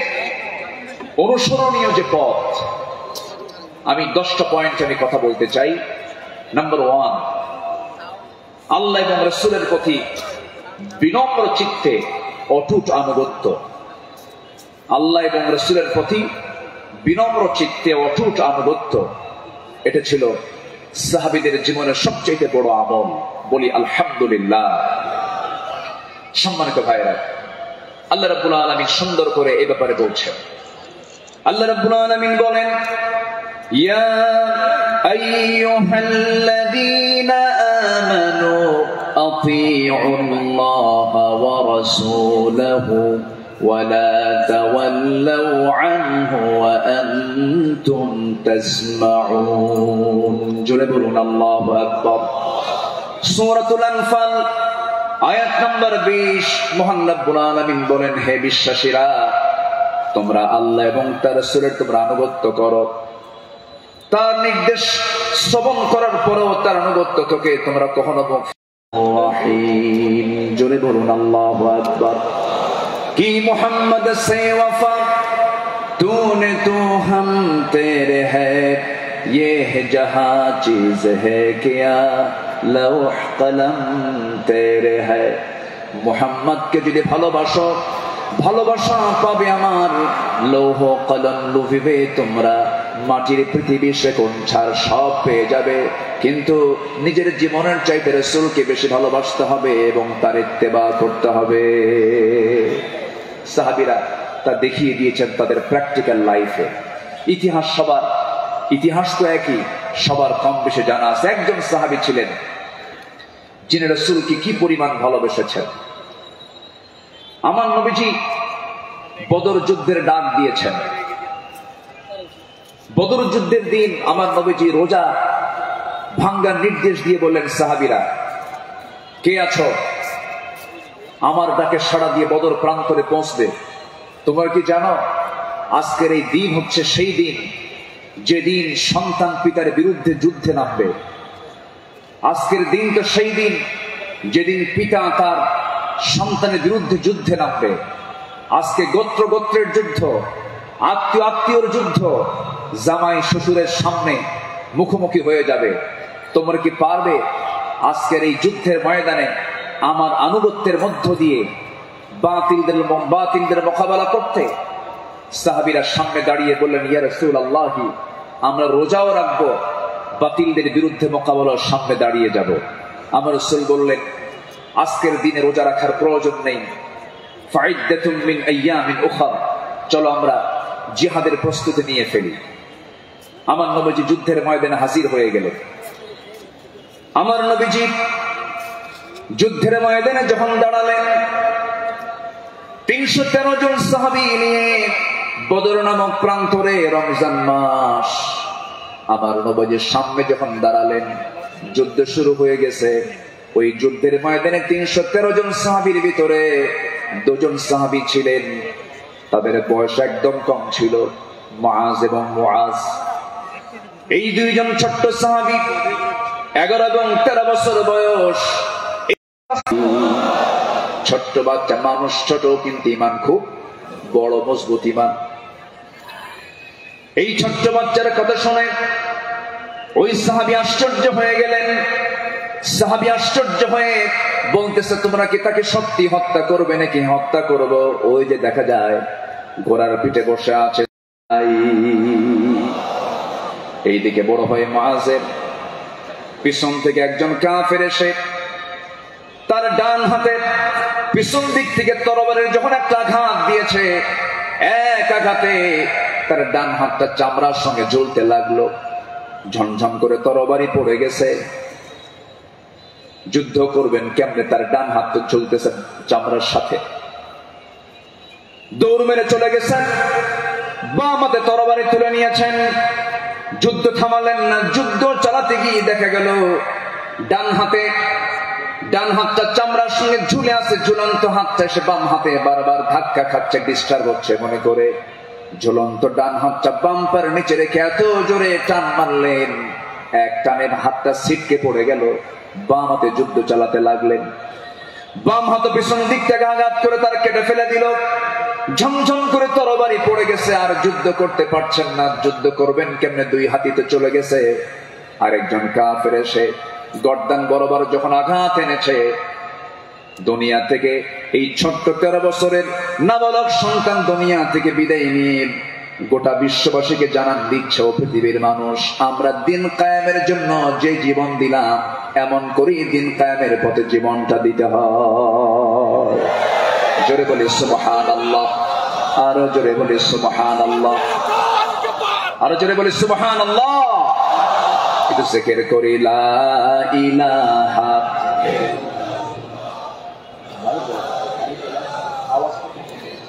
অনুসরণীয় যে পথ আমি 10টা পয়েন্ট আমি কথা বলতে চাই নাম্বার 1 আল্লাহ এবং রাসূলের প্রতি বিনম্র চিত্তে অটুট আনুগত্য আল্লাহ এবং রাসূলের প্রতি বিনম্র চিত্তে অটুট আনুগত্য এটা ছিল সাহাবীদের জীবনের সবচেয়ে বড় আমল বলি আলহামদুলিল্লাহ সম্মানিত ভাইরা আল্লাহ রাব্বুল আলামিন সুন্দর করে এই ব্যাপারে বলছেন আল্লাহ রাব্বুল আলামিন বলেন ইয়া আইয়ুহাল্লাযীনা আমানু আতিউল্লাহা ওয়া রাসূলাহু ওয়া লা তাওয়াল্লাউ আনহু ওয়া আনতুম তাসমাউন জোরে বলুন আল্লাহু আকবার সূরাতুল আনফাল আয়াত নাম্বার 20 মহান রব্বুল আলামিন বলেন হে বিশ্বাসীরা তোমরা আল্লাহ এবং তার রাসূলের তোমরা আনুগত্য করো তার নির্দেশ শ্রবণ করার পরেও তার আনুগত্য থেকে তোমরা কখনো রহিম জোরে বলুন আল্লাহু আকবার কি মুহাম্মদ সে ওয়াফা तूने तो हम तेरे है ये है जहां चीज है क्या लौह कलम तेरे है मुहम्मद के যদি ভালোবাসো ভালোবাসা পাবে আমার লৌহ কলম লুভিবে তোমরা মাটির পৃথিবী সেকোন ছাড় সব পেয়ে যাবে কিন্তু নিজের জীবনের চাইতে রাসূলকে বেশি ভালোবাসতে হবে এবং তার ইত্তেবা করতে হবে সাহাবীরা তা দেখিয়ে দিয়েছেন তাদের প্র্যাকটিক্যাল লাইফে ইতিহাস তো একই সবার কম বেশি জানা আছে একজন সাহাবী ছিলেন যিনি রাসূলকে কি পরিমাণ ভালোবেসেছেন আমার নবীজি বদর যুদ্ধের ডাক দিয়েছেন বদর যুদ্ধের দিন আমার নবীজি রোজা ভাঙ্গার নির্দেশ দিয়ে বললেন সাহাবীরা কে আছো আমার ডাকে সাড়া দিয়ে বদর প্রান্তরে পৌঁছবে তোমরা কি জানো আজকের এই দিন হচ্ছে সেই দিন যেদিন সন্তান পিতার বিরুদ্ধে যুদ্ধে নামবে আজকের দিন তো সেই দিন যেদিন পিতা তার সন্তানের বিরুদ্ধে যুদ্ধে নামবে আজকে গোত্র গোত্রের যুদ্ধ আত্মীয় আত্মীয়র যুদ্ধ জামাই শ্বশুরের সামনে মুখোমুখি হয়ে যাবে তোমরা কি পারবে আজকের এই যুদ্ধের ময়দানে আমার আনুগত্যের মধ্য দিয়ে বাতিলদের মোকাবেলা করতে সাহাবীরা সামনে দাঁড়িয়ে বললেন ইয়া রাসূলুল্লাহ আমরা রোজাও রাখবো বাতিলদের বিরুদ্ধে মোকাবেলার সামনে দাঁড়িয়ে যাব আমার রাসূল বললেন আজকের দিনে রোজা রাখার প্রয়োজন নেই ফাইদাতুম মিন আইয়ামিন উখরা চলো আমরা জিহাদের প্রস্তুতি নিয়ে ফেলি আমার নবীজি যুদ্ধের ময়দানে হাজির হয়ে গেলেন। আমার নবীজি যুদ্ধের ময়দানে যখন দাঁড়ালেন, 313 জন সাহাবী নিয়ে বদর নামক প্রান্তরে, রমজান মাস, আমার নবীজির সামনে যখন দাঁড়ালেন, যুদ্ধ শুরু হয়ে গেছে। ওই যুদ্ধের ময়দানে 313 জন সাহাবীর ভিতরে 2 জন সাহাবী ছিলেন, তাদের বয়স একদম কম ছিল, মুআজ এবং মুআজ। এই 2 জন ছোট্ট সাহাবী, 11 এবং 13 বছর বয়স। ছোট্ট বাচ্চা মানুষ, ছোট কিন্তু ইমান খুব বড়, মজবুত ইমান। এই ছোট্ট বাচ্চার কথা শুনে ওই সাহাবী আশ্চর্য হয়ে গেলেন। সাহাবী আশ্চর্য হয়ে বলতেছে, তোমরা কি তাকে সত্যি হত্যা করবে নাকি? হত্যা করব। ওই যে দেখা যায় ঘোড়ার পিঠে বসে আছে। এইদিকে বড় হয়ে মুআজের পিছন থেকে একজন কাফের এসে তার ডান হাতে পিছন দিক থেকে তরবারের যখন একটা আঘাত দিয়েছে, এক আঘাতে তার ডান হাতটা চামড়ার সঙ্গে জ্বলতে লাগলো। ঝনঝন করে তরবারি পড়ে গেছে। যুদ্ধ করবেন কেমনে? তার ডান হাত তো চলতেছে চামড়ার সাথে। দৌড় মেরে চলে গেছেন, বাম হাতে তরবারি তুলে নিয়েছেন। যুদ্ধ থামালেন না। যুদ্ধ চালাতে গিয়ে দেখা গেল ডান হাতটা চামড়ার সঙ্গে ঝুলে আছে। ঝুলন্ত হাতটা এসে বাম হাতে বারবার ধাক্কা খাচ্ছে, ডিস্টার্ব হচ্ছে মনে করে ঝুলন্ত ডান হাতটা বাম পার নিচে রেখে এত জোরে টান মারলেন, এক টানে হাতটা ছিটকে পড়ে গেল। বাম হাতে যুদ্ধ চালাতে লাগলেন। বাম হাত পিছন দিক থেকে আঘাত করে তার কেটে ফেলে দিল। ঝমঝম করে তরবারি পড়ে গেছে, আর যুদ্ধ করতে পারছেন না। যুদ্ধ করবেন কেমনে? 2 হাতিতে চলে গেছে। আরেকজন কাফের এসে গর্দান বরাবর যখন আঘাত এনেছে, দুনিয়া থেকে এই ছোট্ট 13 বছরের নাবালক সন্তান দুনিয়া থেকে বিদায় নিয়ে গোটা বিশ্ববাসীকে জানান দিচ্ছে, ও পৃথিবীর মানুষ, আমরা দিন কায়েমের জন্য যে জীবন দিলাম, এমন করেই দিন কায়েমের পথে জীবনটা দিতে হয়। জোরে বলি সুবহানাল্লাহ, আরো জোরে বলি সুবহানাল্লাহ, আরো জোরে বলি সুবহানাল্লাহ। একটু জিকির করি লা ইলাহা,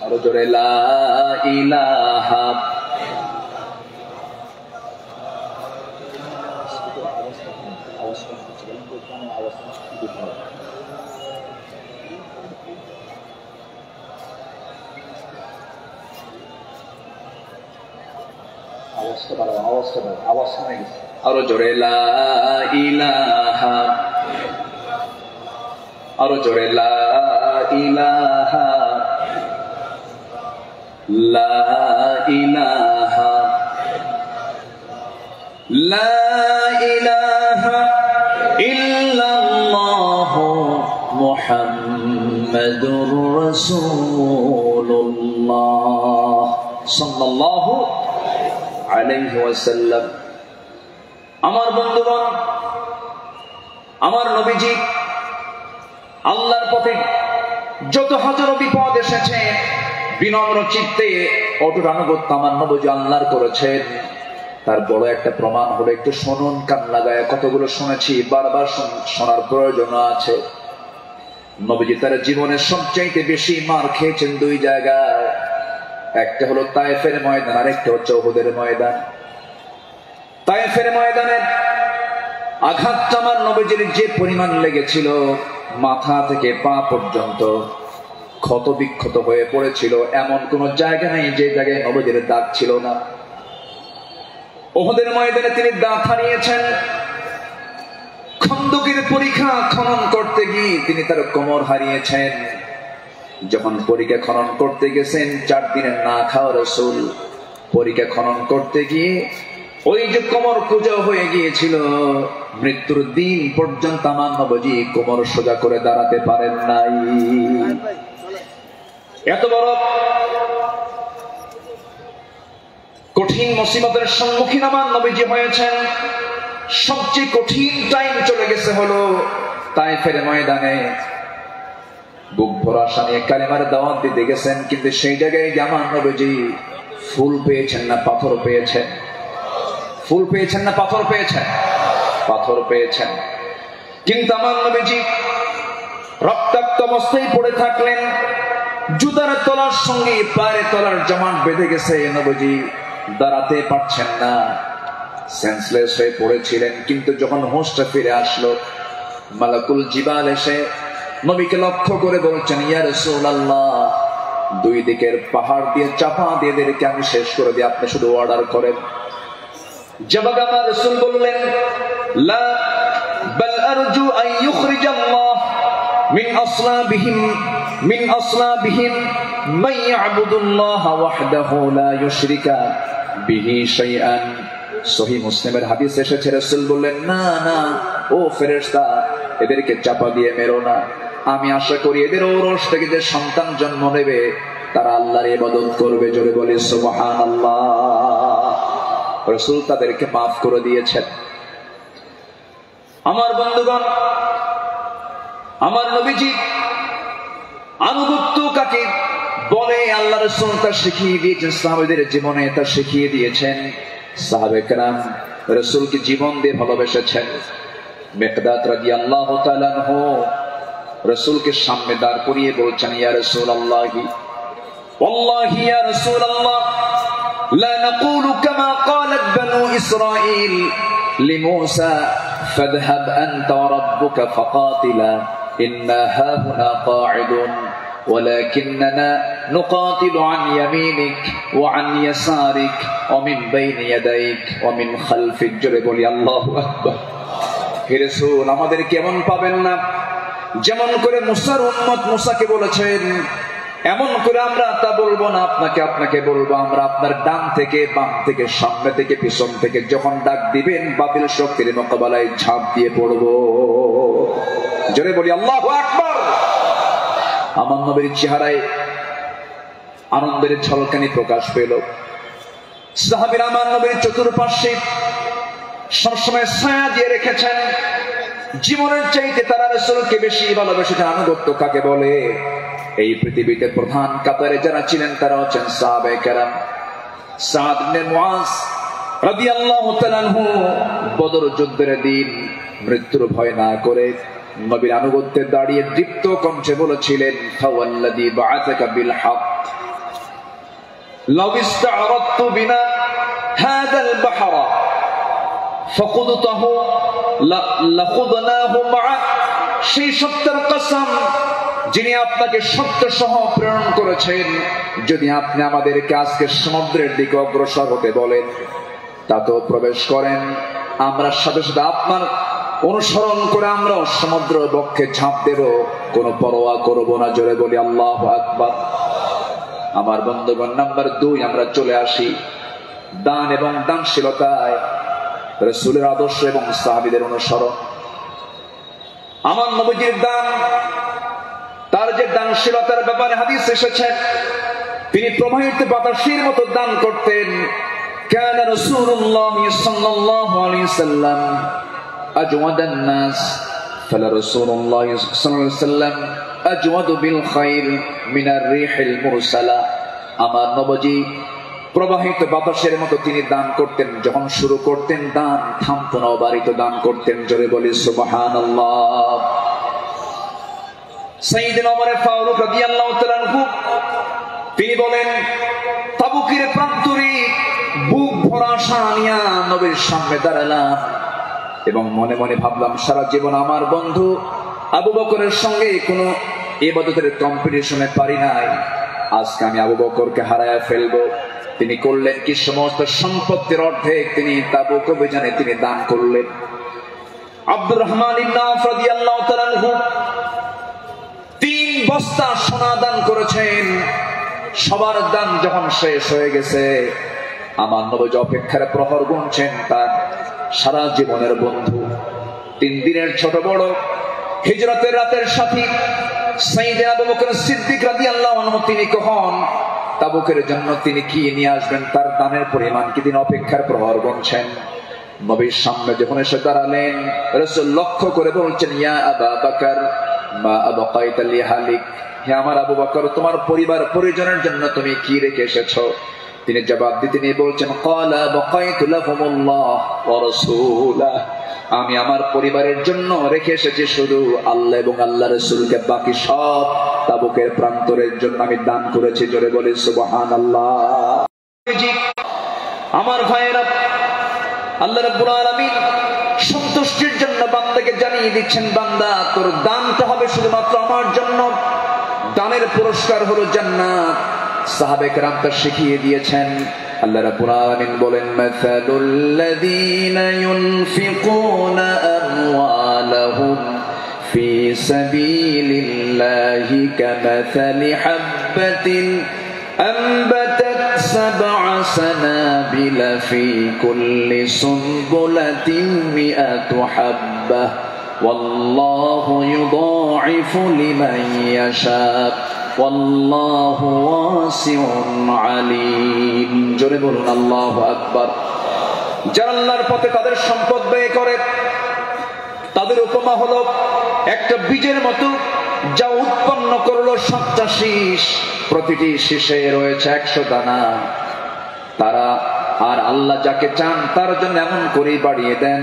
আরো জোরে লা ইলাহা, আরো জোরে লা ইলাহা, আরো জোরে লা ইলাহা, লা ইলাহা, লা ইলাহা ইল্লাল্লাহ মুহাম্মাদুর রাসূলুল্লাহ সাল্লাল্লাহু আলাইহি ওয়াসাল্লাম। আমার বন্ধুগণ, আমার নবীজি আল্লাহর পথে যত হাজারো বিপদ এসেছে, বিনম্র চিত্তে অটুট আনুগত্য আমার নবীজি আল্লাহর করেছেন। তার বড় একটা প্রমাণ হলো, একটু শুনুন কান লাগায়। কতগুলো শুনেছি, বারবার শোনার প্রয়োজন আছে। নবীজি তার জীবনের সবচাইতে বেশি মার খেয়েছেন 2 জায়গায়। একটা হলো তায়েফের ময়দান, আর একটা হচ্ছে উহুদের ময়দান। তায়েফের ময়দানের আঘাতটা আমার নবীজির যে পরিমাণ লেগেছিল, মাথা থেকে পা পর্যন্ত ক্ষত বিক্ষত হয়ে পড়েছিল। এমন কোন জায়গা নেই যে জায়গায় নবীজির দাগ ছিল না। উহুদের ময়দানে তিনি দাঁত হারিয়েছেন। খন্দকের পরীক্ষা খনন করতে গিয়ে তিনি তার কোমর হারিয়েছেন। যখন পরীক্ষা খনন করতে গেছেন, 4 দিনের না খাওয়া রাসূল পরীক্ষা খনন করতে গিয়ে ওই যে কোমর কুঁজো হয়ে গিয়েছিল, মৃত্যুর দিন পর্যন্ত আমার নবীজি কোমর সোজা করে দাঁড়াতে পারেন নাই। এত বড় কঠিন মুসিবতের সম্মুখীন আমার নবীজি হয়েছেন। সবচেয়ে কঠিন টাইম চলে গেছে হলো তায়েফের ময়দানে। বুক ভরা আশা নিয়ে কালেমার দাওয়াত দিতে গেছেন, কিন্তু সেই জায়গায় আমার নবীজি ফুল পেয়েছেন না পাথর পেয়েছেন? ফুল পেয়েছেন না পাথর পেয়েছেন? পাথর পেয়েছেন। কিন্তু আমার নবীজি রক্তাক্ত অবস্থায় পড়ে থাকলেন, জুতার তলার সঙ্গে পায়ের তলার জমাট বেঁধে গেছে, নবীজি দাঁড়াতে পারছেন না, সেন্সলেস হয়ে পড়েছিলেন। কিন্তু যখন হোশটা ফিরে আসলো, মালাকুল জিবাল এসে নবীকে লক্ষ্য করে বলছেন, ইয়া রাসূলুল্লাহ, দুই দিকের পাহাড় দিয়ে চাপা দিয়ে এদেরকে আমি শেষ করে দিই, আপনি শুধু অর্ডার করেন। জবাবে আমার রাসূল বললেন, লা বাল আরজু আন ইউখরিজাল্লাহ মিন আসলাবিহিম মান ইয়াবুদুল্লাহ ওয়াহদাহু লা ইউশরিকা বিহি শাইআন। সহিহ মুসলিমের হাদিস এসেছে, রাসূল বললেন, না না ও ফেরেশতা, এদেরকে চাপা দিয়ে মেরো না। আমি আশা করি এদের ঔরস থেকে যে সন্তান জন্ম নেবে তারা আল্লাহর ইবাদত করবে। জোরে বলি সুবহানাল্লাহ। রাসূল তাদেরকে মাফ করে দিয়েছেন। আমার বন্ধুগণ, আমার নবীজি আনুগত্য কাকে বলে আল্লাহ রাসূল তা শিখিয়ে দিয়েছেন, সাহাবাদের জীবনে তা শিখিয়ে দিয়েছেন। সাহাবে কেরাম রাসূলকে জীবন দিয়ে ভালোবেসেছেন। মিকদাদ রাদিয়াল্লাহু তাআলা আনহু রাসূলকে সামনে দাঁড় করিয়ে বলছেন, ইয়া রাসূলুল্লাহি ওয়াল্লাহি ইয়া রাসূলুল্লাহ লা নাকুলু কামা ক্বালাত বানু ইসরাঈল লিমূসা ফাযহাব আনতা ওয়া রাব্বুকা ফাকাতিলা ইন্না হাহুনা কাঈদুন ولكننا نقاتل عن يمينك وعن يسارك ومن بين يديك ومن خلفك। জোরে বলি আল্লাহু আকবার। হে রাসূল, আমাদের কেমন পাবেন না, যেমন করে মুসার উম্মত মুসাকে বলেছেন এমন করে আমরা তা বলবো না, আপনাকে বলবো। আমরা আপনার ডান থেকে বাম থেকে সামনে থেকে পিছন থেকে যখন ডাক দিবেন বাতিল শক্তির মোকাবেলায় ঝাঁপ দিয়ে পড়বো। জোরে বলি আল্লাহু আকবার। আমার নবীর চেহারায় আনন্দের ঝলকানি প্রকাশ পেল। সাহাবীরা আমার নবীর চতুর্পার্শ্বে সবসময় ছায়া দিয়ে রেখেছেন। জীবনের চাইতে তারা রাসূলকে বেশি ভালোবেসেছেন। আনুগত্য কাকে বলে? এই পৃথিবীতে প্রধান কাতারে যারা ছিলেন তারা হচ্ছেন সাহাবায়ে কেরাম। সাদ ইবনে মুআজ রাদিয়াল্লাহু তাআলা আনহু বদর যুদ্ধের দিন মৃত্যুর ভয় না করে নবীর আনুগত্যে দাঁড়িয়ে দীপ্ত কণ্ঠে বলেছিলেন, ফাওয়াল্লাযী বাআসাকা বিল হক লাউ ইসতা'রাদতু বিনা হাযাল বাহরা ফাকুদতাহু লাখুদনাহু মা'আক। সেই সত্যের কসম যিনি আপনাকে সত্য সহ প্রেরণ করেছেন, যদি আপনি আমাদেরকে আজকে সমুদ্রের দিকে অগ্রসর হতে বলেন তাতেও প্রবেশ করেন, আমরা সাথে সাথে আপনার অনুসরণ করে আমরাও সমুদ্র বক্ষে ঝাঁপ দেব, কোনো পরোয়া করব না। জোরে বলি আল্লাহু আকবার। আমার বন্ধুগণ, নাম্বার 2 আমরা চলে আসি দান এবং দানশীলতায় রাসূলের আদর্শ এবং সাহাবীদের অনুসরণ। আমার নবীজির দান, তার যে দানশীলতার ব্যাপারে হাদিস এসেছে, তিনি প্রবাহিত বাতাসের মতো দান করতেন। কানা রাসূলুল্লাহ সাল্লাল্লাহু আলাইহি ওয়াসাল্লাম আজওয়াদান নাস, ফালা রাসূলুল্লাহ সাল্লাল্লাহু আলাইহি ওয়াসাল্লাম আজওয়াদু বিল খাইর মিনার রিহিল মুরসালা। আমার নবীজি প্রবাহিত বাতাসের মতো তিনি দান করতেন। যখন শুরু করতেন দান থামতো না, অবারিত দান করতেন। জোরে বলি সুবহানাল্লাহ। সাইয়েদনা ওমর ফারুক রাদিয়াল্লাহু তাআলা আনহু তিনি বলেন, তাবুকের প্রান্তরে বুক ভরা আশা নিয়ে নবীর সামনে দাঁড়ালাম এবং মনে মনে ভাবলাম, সারা জীবন আমার বন্ধু আবু বকরের সঙ্গে কোনো ইবাদতের কম্পিটিশনে পারি নাই, আজকে আমি আবু বকরকে হারায় ফেলবো। তিনি করলেন কি, সমস্ত সম্পত্তির অর্ধেক তিনি তাবুক অভিযানে তিনি দান করলেন। আব্দুর রহমান ইবনে আওফ রাদিয়াল্লাহু তাআলা আনহু 3 বস্তা সোনা দান করেছেন। সবার দান যখন শেষ হয়ে গেছে, আমার নবী অপেক্ষার প্রহর গুনছেন তার সারা জীবনের বন্ধু, 3 দিনের ছোট বড় হিজরতের রাতের সাথী সাইয়েদনা আবু বকর সিদ্দিক রাদিয়াল্লাহু আনহু তিনি কখন তাবুকের জন্য তিনি কি নিয়ে আসবেন, তার দানের পরিমাণ কি, তিনি অপেক্ষার প্রহর গুনছেন। নবীর সামনে যখন এসে দাঁড়ালেন, রাসূল লক্ষ্য করে বলছেন, ইয়া আবা বকর মা আবকাইতা লিহালিক, হে আমার আবু বকর, তোমার পরিবার পরিজনের জন্য তুমি কি রেখে এসেছো? তিনি জবাব দিতে নিয়ে বলছেন, ক্বালা বাকাইতু লাহুমুল্লাহ ওয়া রাসূলা, আমি আমার পরিবারের জন্য রেখে এসেছি শুধু আল্লাহ এবং আল্লাহ রাসূলকে, বাকি সব তাবুকের প্রান্তরের জন্য আমি দান করেছি। জোরে বলি সুবহানাল্লাহ। আমার ভাইয়েরা, আল্লাহ রাব্বুল আলামিন সন্তুষ্টির জন্য বান্দাকে জানিয়ে দিচ্ছেন, বান্দা তোর দানটা হবে শুধুমাত্র আমার জন্য, দানের পুরস্কার হলো জান্নাত। সাহাবে কেরাম তা শিখিয়ে দিয়েছেন। আল্লাহ রাব্বুল আলামিন বলেন, মাসালুল লাযীনা ইউনফিকুনা আমওয়ালাহুম ফি সাবিলিল্লাহি কামাসালি হাববাতিন أنبتت 7 سنابل في كل سنبلة 100 حبة والله يضاعف لمن يشاء والله واسع عليم। জোরে বলুন আল্লাহু আকবার। যারা আল্লাহর পথে তাদের সম্পদ ব্যয় করে, তাদের উপমা হলো একটা বীজের মতো, যা উৎপন্ন করলো 7টা শীষ, প্রতিটি শীষে রয়েছে 100 দানা। তারা আর আল্লাহ যাকে চান তার জন্য এমন করেই বাড়িয়ে দেন।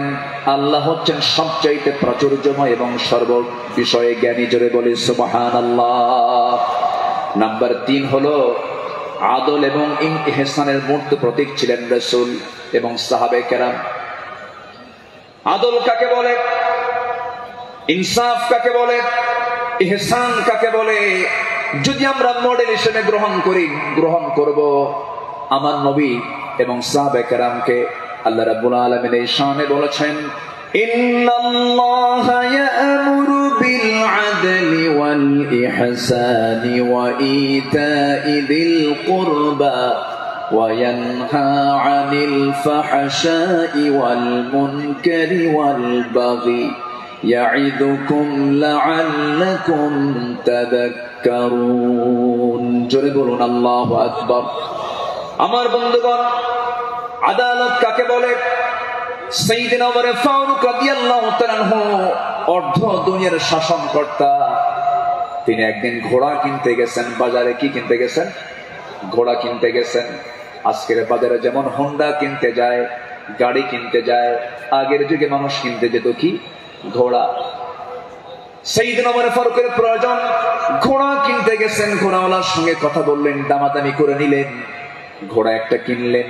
আল্লাহ হচ্ছেন সবচাইতে প্রাচুর্যময় এবং সর্ব বিষয়ে জ্ঞানী। জোরে বলি সুবহানাল্লাহ। নাম্বার 3 হলো আদল এবং ইহসানের মূর্ত প্রতীক ছিলেন রাসূল এবং সাহাবে কেরাম। আদল কাকে বলে, ইনসাফ কাকে বলে, ইহসান কাকে বলে, যদি আমরা মডেল হিসেবে গ্রহণ করব আমার নবী এবং সাহাবে কেরামকে। আল্লাহ রাব্বুল আলামিন এই শানে বলেছেন, ইন্নাল্লাহা ইয়া'মুরু বিল আদলি ওয়াল ইহসানি ওয়া ইতা'i যিল কুরবা ওয়া ইয়ানহা আনিল ফাহশাই ওয়াল মুনকারি ওয়াল বাগি ইয়া'iদুকুম লা'আল্লাকুম তাযাক্কারুন। জোরে বলুন আল্লাহু আকবার। আমার বন্ধুগণ, আদালত কাকে বলে? সাইয়েদনা ওমর ফারুক রাদিয়াল্লাহু তাআলা আনহু অর্ধ দুনিয়ার শাসনকর্তা। তিনি একদিন ঘোড়া কিনতে গেছেন বাজারে। কি কিনতে গেছেন? ঘোড়া কিনতে গেছেন। আজকের বাজারে যেমন হোন্ডা কিনতে যায়, গাড়ি কিনতে যায়, আগের যুগে মানুষ কিনতে যেত কি? ঘোড়া। সাইয়েদনা ওমর ফারুকের প্রয়োজন, ঘোড়া কিনতে গেছেন। ঘোড়াওয়ালার সঙ্গে কথা বললেন, দামাদামি করে নিলেন, ঘোড়া একটা কিনলেন,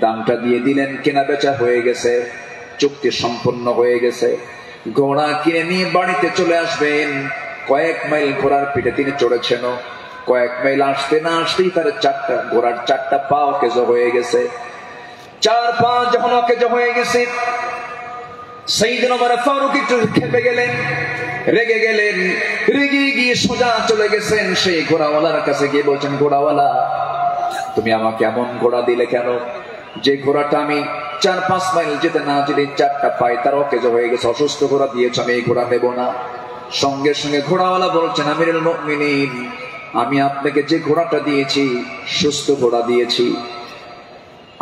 দামটা দিয়ে দিলেন, কেনা বেচা হয়ে গেছে, চুক্তি সম্পন্ন হয়ে গেছে। ঘোড়া কিনে নিয়ে বাড়িতে চলে আসবেন। কয়েক মাইল ঘোড়ার পিঠে তিনি চড়েছেন, কয়েক মাইল আসতে না আসতেই তার ঘোড়ার 4টা পা অকেজ হয়ে গেছে। 4 পা যখন অকেজ হয়ে গেছে, সাইয়েদনা ওমর ফারুক একটু খেপে গেলেন, রেগে গেলেন। রেগে গিয়ে সোজা চলে গেছেন সেই ঘোড়াওয়ালার কাছে, গিয়ে বলছেন, ঘোড়াওয়ালা তুমি আমাকে এমন ঘোড়া দিলে কেন? যে ঘোড়াটা আমি 4-5 মাইল যেতে না যেতে 4টা পায়ে তার অকেজ হয়ে গেছে, অসুস্থ ঘোড়া দিয়েছ, আমি এই ঘোড়া নেব না। সঙ্গে সঙ্গে ঘোড়াওয়ালা বলছেন, আমিরুল মুমিনিন, আমি আপনাকে যে ঘোড়াটা দিয়েছি সুস্থ ঘোড়া দিয়েছি।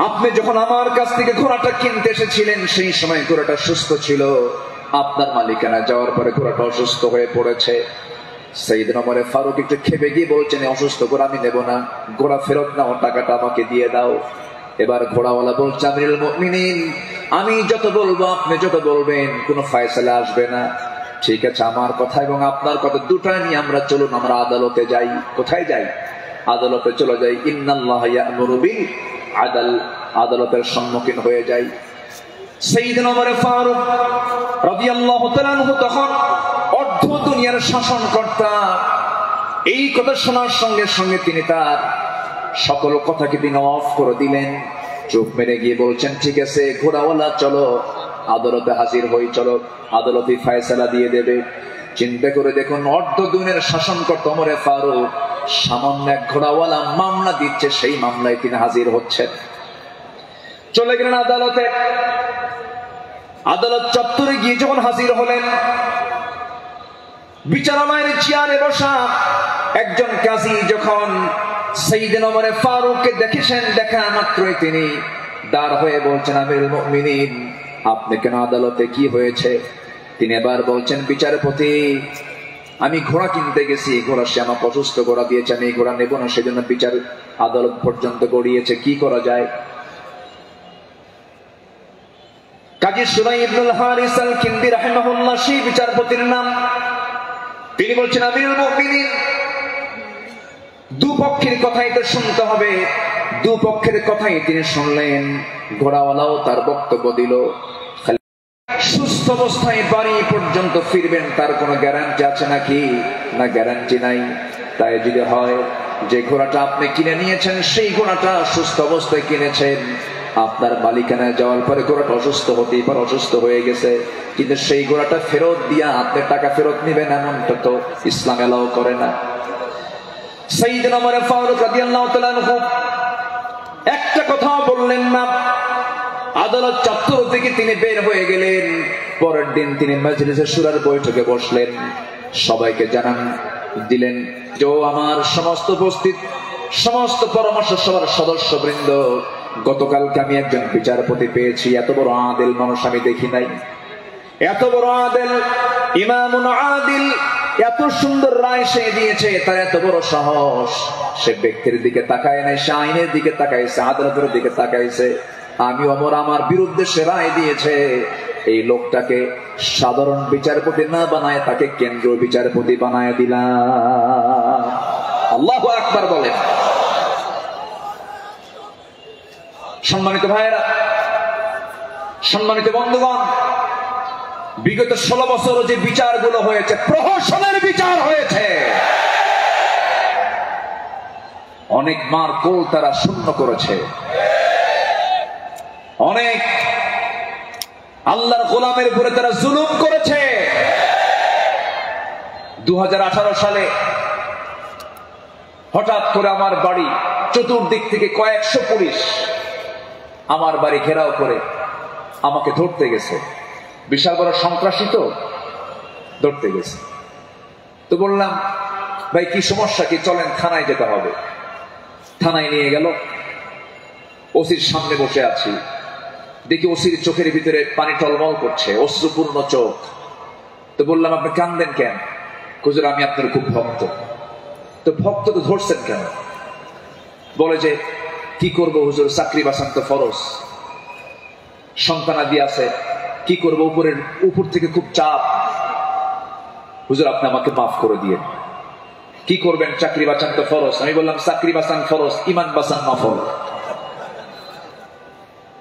আপনি যখন আমার কাছ থেকে ঘোড়াটা কিনতে এসেছিলেন সেই সময় ঘোড়াটা সুস্থ ছিল। আপনার মালিকানা যাওয়ার পরে ঘোড়াটা অসুস্থ হয়ে পড়েছে। সাইয়েদনা ওমর ফারুক একটু খেপে গিয়ে বলছেন, অসুস্থ ঘোড়া আমি নেব না, ঘোড়া ফেরত নাও, টাকাটা আমাকে দিয়ে দাও। এবার ঘোড়াওয়ালা বলছে, আমিরুল মুমিনিন, আমি যত বলবো আপনি যত বলবেন কোনো ফায়সালা আসবে না। ঠিক আছে, আমার কথা এবং আপনার কথা দুটা নিয়ে আমরা চলুন, আমরা আদালতে যাই। কোথায় যাই? আদালতে চলে যাই। ইন্নাল্লাহা ইয়া'মুরু বিল আদল, আদালতের সম্মুখীন হয়ে যাই। সাইয়েদনা ওমর ফারুক রাদিয়াল্লাহু তাআলা আনহু তখন অর্ধ দুনিয়ার শাসনকর্তা। এই কথা শোনার সঙ্গে সঙ্গে তিনি তার সকল কথাকে তিনি অফ করে দিলেন, চোখ মেরে গিয়ে বলছেন, ঠিক আছে ঘোড়াওয়ালা চলো আদালতে হাজির হই, চলো আদালতে ফয়সালা দিয়ে দেবে। চিন্তা করে দেখুন, অর্ধ দুনিয়ার শাসনকর্তা ওমর ফারুক সামান্য এক ঘোড়াওয়ালা মামলা দিচ্ছে, সেই মামলায় তিনি হাজির হচ্ছেন। চলে গেলেন আদালতে। আদালত চত্বরে গিয়ে যখন হাজির হলেন, বিচারালয়ের চেয়ারে বসা একজন কাজী যখন সাইয়েদনা ওমর ফারুককে দেখেছেন, দেখা মাত্রই তিনি দাঁড় হয়ে বলছেন, আমিরুল মুমিনিন, আপনি কেন আদালতে, কি হয়েছে? তিনি এবার বলছেন, বিচারপতি আমি ঘোড়া কিনতে গেছি, ঘোড়া সে আমাকে অসুস্থ ঘোড়া দিয়েছে, আমি এই ঘোড়া নেব না, সেজন্য বিচার আদালত পর্যন্ত গড়িয়েছে, কি করা যায়? কাজী সুরাই ইবনুল হারিস আল কিন্দি রাহিমাহুল্লাহ সেই বিচারপতির নাম। তিনি বলছেন, আমিরুল মুমিনিন, দুপক্ষের কথাই তো শুনতে হবে। দুপক্ষের কথাই তিনি শুনলেন। ঘোড়াওয়ালাও তার বক্তব্য দিল। সুস্থ অবস্থায় বাড়ি পর্যন্ত ফিরবেন তার কোনো গ্যারান্টি আছে নাকি? না, গ্যারান্টি নাই। তাই যদি হয় যে ঘোড়াটা আপনি কিনে নিয়েছেন, সেই ঘোড়াটা সুস্থ অবস্থায় কিনেছেন, আপনার মালিকানায় যাওয়ার পরে ঘোড়াটা অসুস্থ হতেই পারে, অসুস্থ হয়ে গেছে, কিন্তু সেই ঘোড়াটা ফেরত দিয়া আপনি টাকা ফেরত নিবেন, এমনটা তো ইসলাম এলাও করে না। সাইয়েদনা ওমর ফারুক রাদিয়াল্লাহু তাআলা আনহু একটা কথা বললেন না। আদালত চত্বর থেকে তিনি বের হয়ে গেলেন। পরের দিন তিনি মজলিসে শুরার বৈঠকে বসলেন, সবাইকে জানান দিলেন যে আমার সমস্ত উপস্থিত সমস্ত পরামর্শ সভার সদস্যবৃন্দ, গতকালকে আমি একজন বিচারপতি পেয়েছি, এত বড় আদিল মানুষ আমি দেখি নাই। এত বড় আদিল, ইমামুন আদিল, এত সুন্দর রায় সে দিয়েছে, তার এত বড় সাহস। সে ব্যক্তির দিকে তাকায় নাই, সে আইনের দিকে তাকাইছে, আদালতের দিকে তাকাইছে। আমি ওমর আমার বিরুদ্ধে সে রায় দিয়েছে, এই লোকটাকে সাধারণ বিচারপতি না বানায় তাকে কেন্দ্রীয় বিচারপতি বানায় দিলাম। আল্লাহু আকবার বলেন। সম্মানিত ভাইয়েরা, সম্মানিত বন্ধুগণ, বিগত 16 বছর যে বিচারগুলো হয়েছে, প্রহসনের বিচার হয়েছে, অনেক মার কোল তারা শূন্য করেছে, অনেক আল্লাহর গোলামের উপরে তারা জুলুম করেছে। 2018 সালে হঠাৎ করে আমার বাড়ি চতুর্দিক থেকে কয়েকশো পুলিশ আমার বাড়ি ঘেরাও করে আমাকে ধরতে গেছে। বিশাল বড় সন্ত্রাসী তো, ধরতে গেছে। তো বললাম, ভাই কি সমস্যা কি, চলেন থানায় যেতে হবে। থানায় নিয়ে গেল। ওসির সামনে বসে আছি, দেখি ওসির চোখের ভিতরে পানি টলমল করছে, অশ্রুপূর্ণ চোখ। তো বললাম, আপনি কান্দেন কেন? হুজুর আমি আপনার খুব ভক্ত। তো ভক্ত তো ধরছেন কেন? বলে যে কি করব হুজুর, চাকরি বাঁচান তো ফরজ, সন্তানাদি আছে, কি করব, উপর থেকে খুব চাপ, হুজুর আপনি আমাকে মাফ করে দিয়ে। কি করবেন, চাকরি বাঁচান তো ফরজ। আমি বললাম, চাকরি বাঁচান ফরজ, ইমান বাঁচান নফল।